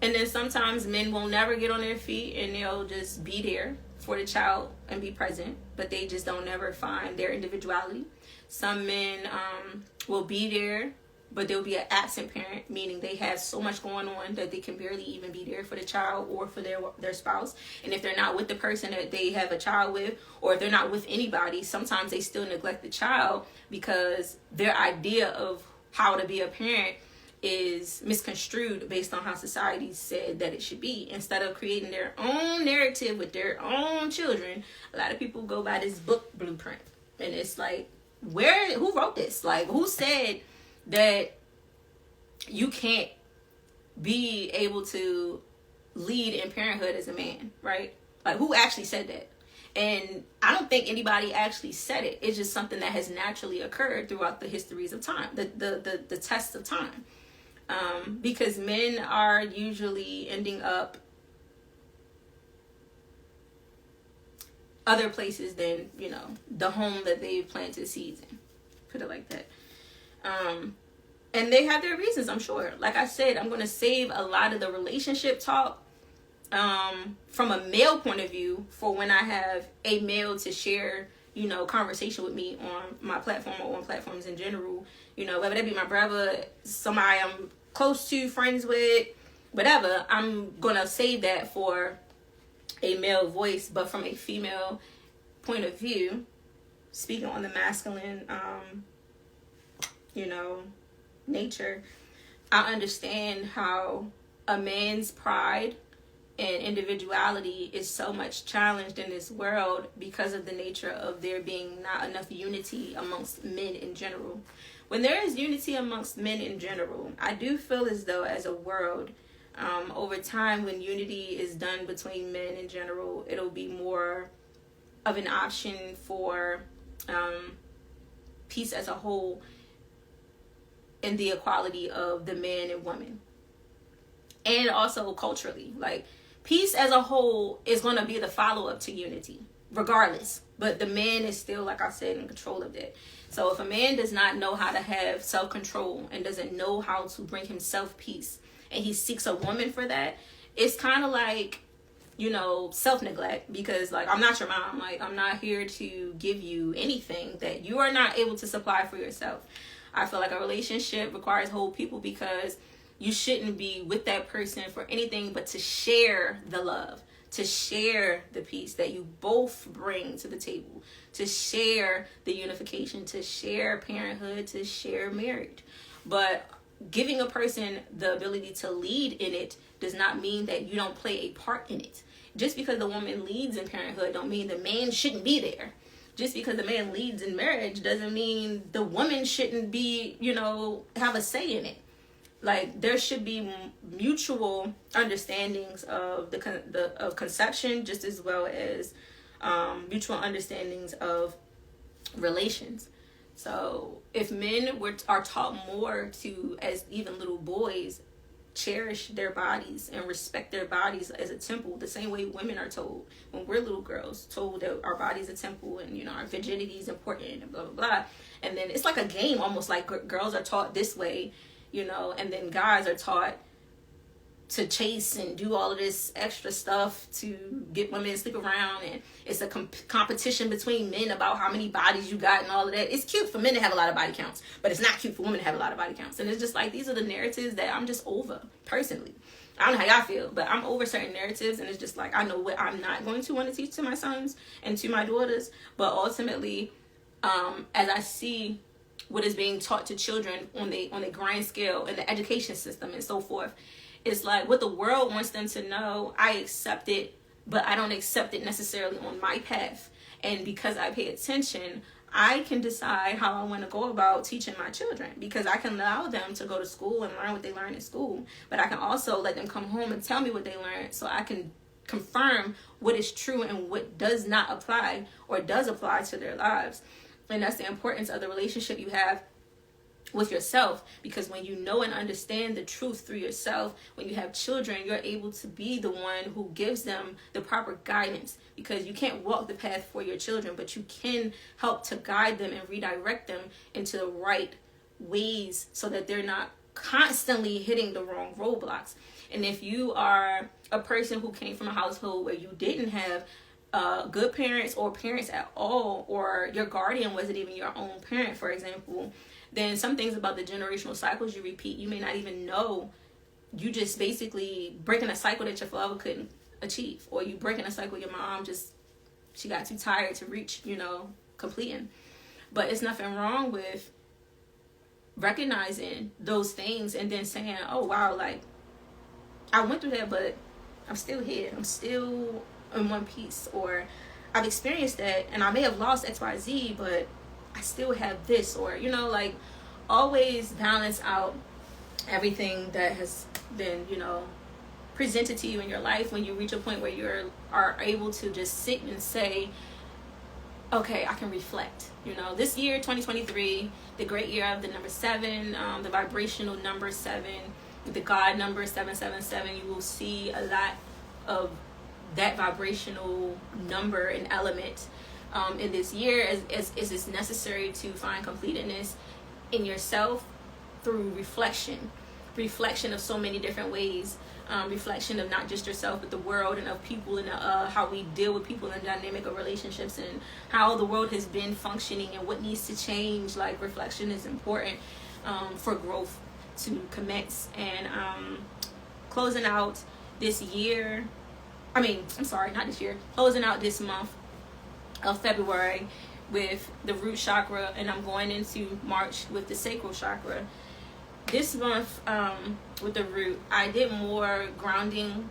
And then sometimes men will never get on their feet, and they'll just be there for the child and be present, but they just don't ever find their individuality. Some men will be there, but they'll be an absent parent, meaning they have so much going on that they can barely even be there for the child or for their spouse. And if they're not with the person that they have a child with, or if they're not with anybody, sometimes they still neglect the child because their idea of how to be a parent is misconstrued based on how society said that it should be. Instead of creating their own narrative with their own children, a lot of people go by this book blueprint. And it's like, who wrote this? Like, who said that you can't be able to lead in parenthood as a man, right? Like, who actually said that? And I don't think anybody actually said it. It's just something that has naturally occurred throughout the histories of time, the tests of time. Because men are usually ending up other places than, you know, the home that they've planted seeds in. Put it like that. And they have their reasons, I'm sure. Like I said, I'm going to save a lot of the relationship talk from a male point of view for when I have a male to share, you know, conversation with me on my platform or on platforms in general. You know, whether that be my brother, somebody I'm close to, friends with, whatever. I'm going to save that for a male voice, but from a female point of view, speaking on the masculine, you know, nature, I understand how a man's pride and individuality is so much challenged in this world because of the nature of there being not enough unity amongst men in general. When there is unity amongst men in general, I do feel as though as a world, over time, when unity is done between men in general, it'll be more of an option for peace as a whole and the equality of the man and woman. And also culturally, like, peace as a whole is going to be the follow-up to unity, regardless. But the man is still, like I said, in control of that. So if a man does not know how to have self-control and doesn't know how to bring himself peace, and he seeks a woman for that, it's kind of like, you know, self-neglect. Because, like, I'm not your mom. Like, I'm not here to give you anything that you are not able to supply for yourself. I feel like a relationship requires whole people, because you shouldn't be with that person for anything but to share the love, to share the peace that you both bring to the table, to share the unification, to share parenthood, to share marriage. But giving a person the ability to lead in it does not mean that you don't play a part in it. Just because the woman leads in parenthood don't mean the man shouldn't be there. Just because the man leads in marriage doesn't mean the woman shouldn't be, you know, have a say in it. Like, there should be mutual understandings of of conception, just as well as mutual understandings of relations. So if men are taught more to, as even little boys, cherish their bodies and respect their bodies as a temple, the same way women are told when we're little girls, told that our body's a temple and, you know, our virginity is important and blah blah blah. And then it's like a game, almost like girls are taught this way, you know, and then guys are taught to chase and do all of this extra stuff to get women to sleep around, and it's a competition between men about how many bodies you got and all of that. It's cute for men to have a lot of body counts, but it's not cute for women to have a lot of body counts. And it's just like, these are the narratives that I'm just over, personally. I don't know how y'all feel, but I'm over certain narratives, and it's just like, I know what I'm not going to want to teach to my sons and to my daughters, but ultimately, as I see what is being taught to children on a grand scale in the education system and so forth, it's like what the world wants them to know, I accept it, but I don't accept it necessarily on my path. And because I pay attention, I can decide how I want to go about teaching my children, because I can allow them to go to school and learn what they learn in school, but I can also let them come home and tell me what they learned, so I can confirm what is true and what does not apply or does apply to their lives. And that's the importance of the relationship you have with yourself, because when you know and understand the truth through yourself, when you have children, you're able to be the one who gives them the proper guidance, because you can't walk the path for your children, but you can help to guide them and redirect them into the right ways so that they're not constantly hitting the wrong roadblocks. And if you are a person who came from a household where you didn't have good parents or parents at all, or your guardian wasn't even your own parent, for example, then some things about the generational cycles you repeat, you may not even know. You just basically breaking a cycle that your father couldn't achieve, or you breaking a cycle your mom she got too tired to reach, completing. But it's nothing wrong with recognizing those things and then saying, oh wow, like I went through that, but I'm still here. I'm still in one piece, or I've experienced that and I may have lost XYZ, but I still have this, or like always balance out everything that has been presented to you in your life. When you reach a point where you are able to just sit and say, okay, I can reflect. This year 2023, the great year of the number 7, the vibrational number 7, the God number 777, you will see a lot of that vibrational number and element in this year, as it's necessary to find completeness in yourself through reflection of so many different ways, reflection of not just yourself but the world and of people, and how we deal with people in the dynamic of relationships, and how the world has been functioning and what needs to change. Like, reflection is important for growth to commence. And closing out this year, closing out this month of February with the root chakra, and I'm going into March with the sacral chakra. This month with the root, I did more grounding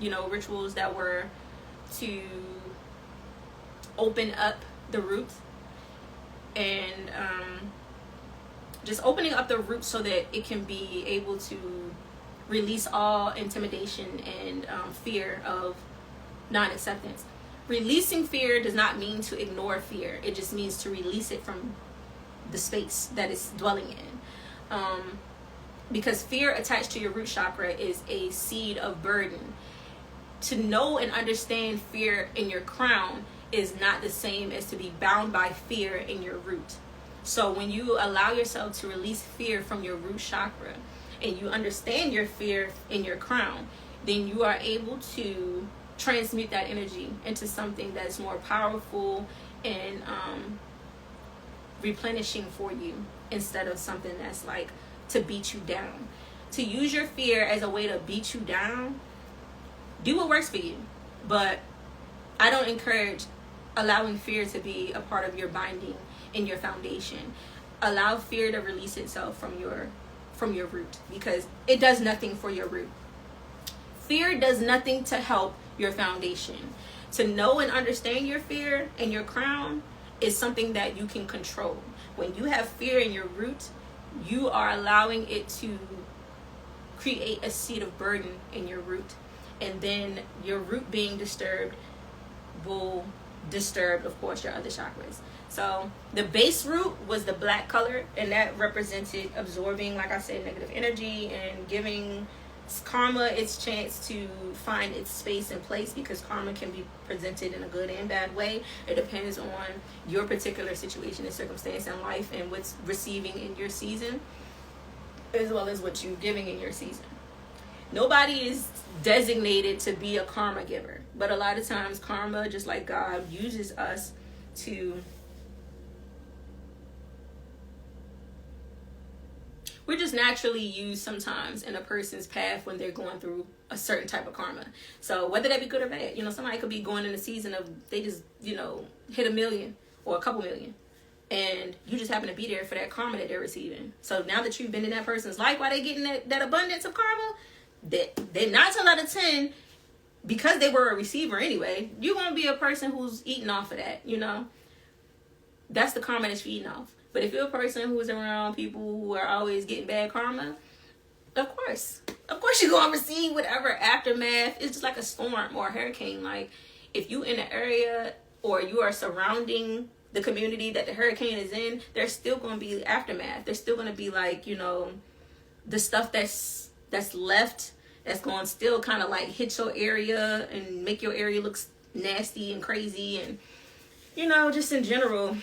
rituals that were to open up the root, and just opening up the root so that it can be able to release all intimidation and fear of non-acceptance. Releasing fear does not mean to ignore fear. It just means to release it from the space that it's dwelling in. Because fear attached to your root chakra is a seed of burden. To know and understand fear in your crown is not the same as to be bound by fear in your root. So when you allow yourself to release fear from your root chakra and you understand your fear in your crown, then you are able to transmute that energy into something that's more powerful and replenishing for you, instead of something that's like to beat you down. To use your fear as a way to beat you down, do what works for you. But I don't encourage allowing fear to be a part of your binding in your foundation. Allow fear to release itself from your root, because it does nothing for your root. Fear does nothing to help your foundation. To know and understand your fear and your crown is something that you can control. When you have fear in your root, you are allowing it to create a seed of burden in your root, and then your root being disturbed will disturb, of course, your other chakras. So the base root was the black color, and that represented absorbing, like I said, negative energy and giving karma its chance to find its space and place, because karma can be presented in a good and bad way. It depends on your particular situation and circumstance in life and what's receiving in your season, as well as what you're giving in your season. Nobody is designated to be a karma giver, but a lot of times karma, just like God, uses us to, we're just naturally used sometimes in a person's path when they're going through a certain type of karma. So whether that be good or bad, somebody could be going in a season of, they just, hit $1 million or a couple million, and you just happen to be there for that karma that they're receiving. So now that you've been in that person's life while they're getting that abundance of karma, that they're 9 times out of 10, because they were a receiver anyway, you're going to be a person who's eating off of that, that's the karma that's feeding off. But if you're a person who is around people who are always getting bad karma, of course you're gonna receive whatever aftermath. It's just like a storm or a hurricane. Like, if you in the area or you are surrounding the community that the hurricane is in, there's still gonna be aftermath. There's still gonna be, like, you know, the stuff that's left that's gonna still kind of like hit your area and make your area look nasty and crazy. And, you know, just in general,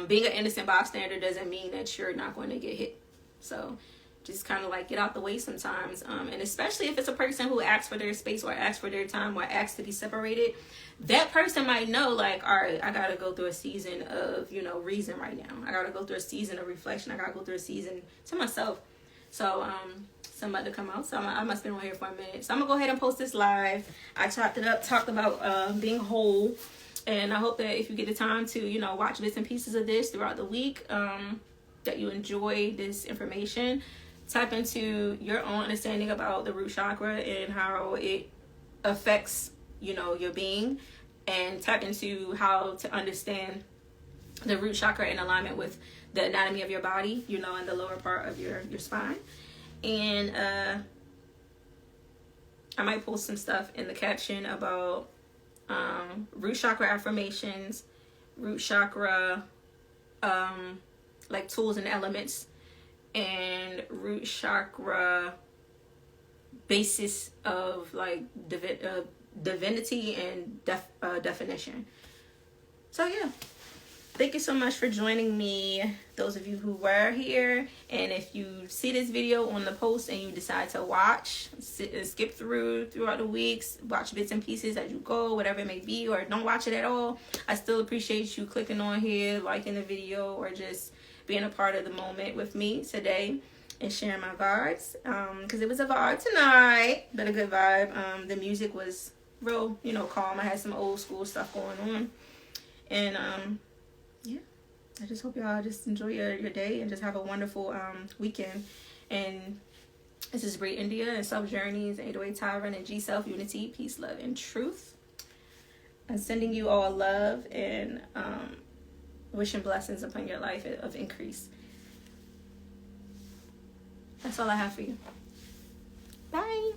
being an innocent bystander doesn't mean that you're not going to get hit. So just kind of like get out the way sometimes. And especially if it's a person who asks for their space or asks for their time or asks to be separated, that person might know, like, all right, I got to go through a season of, you know, reason right now. I got to go through a season of reflection. I got to go through a season to myself. So, somebody to come out. So I must have been on here for a minute. So I'm going to go ahead and post this live. I chopped it up, talked about being whole. And I hope that if you get the time to, you know, watch bits and pieces of this throughout the week, that you enjoy this information. Tap into your own understanding about the root chakra and how it affects, you know, your being. And tap into how to understand the root chakra in alignment with the anatomy of your body, you know, in the lower part of your spine. And I might post some stuff in the caption about root chakra affirmations, root chakra like tools and elements, and root chakra basis of like divinity and definition. So yeah, thank you so much for joining me, those of you who were here. And if you see this video on the post and you decide to watch, skip throughout the weeks, watch bits and pieces as you go, whatever it may be, or don't watch it at all, I still appreciate you clicking on here, liking the video, or just being a part of the moment with me today and sharing my vibes, because it was a vibe tonight, but a good vibe. The music was real, you know, calm. I had some old school stuff going on. And yeah, I just hope y'all just enjoy your day and just have a wonderful weekend. And this is BreiEndia and SelfJourneyS, 808 Tyrant, and G-Self Unity, Peace, Love, and Truth. I'm sending you all love and wishing blessings upon your life of increase. That's all I have for you. Bye.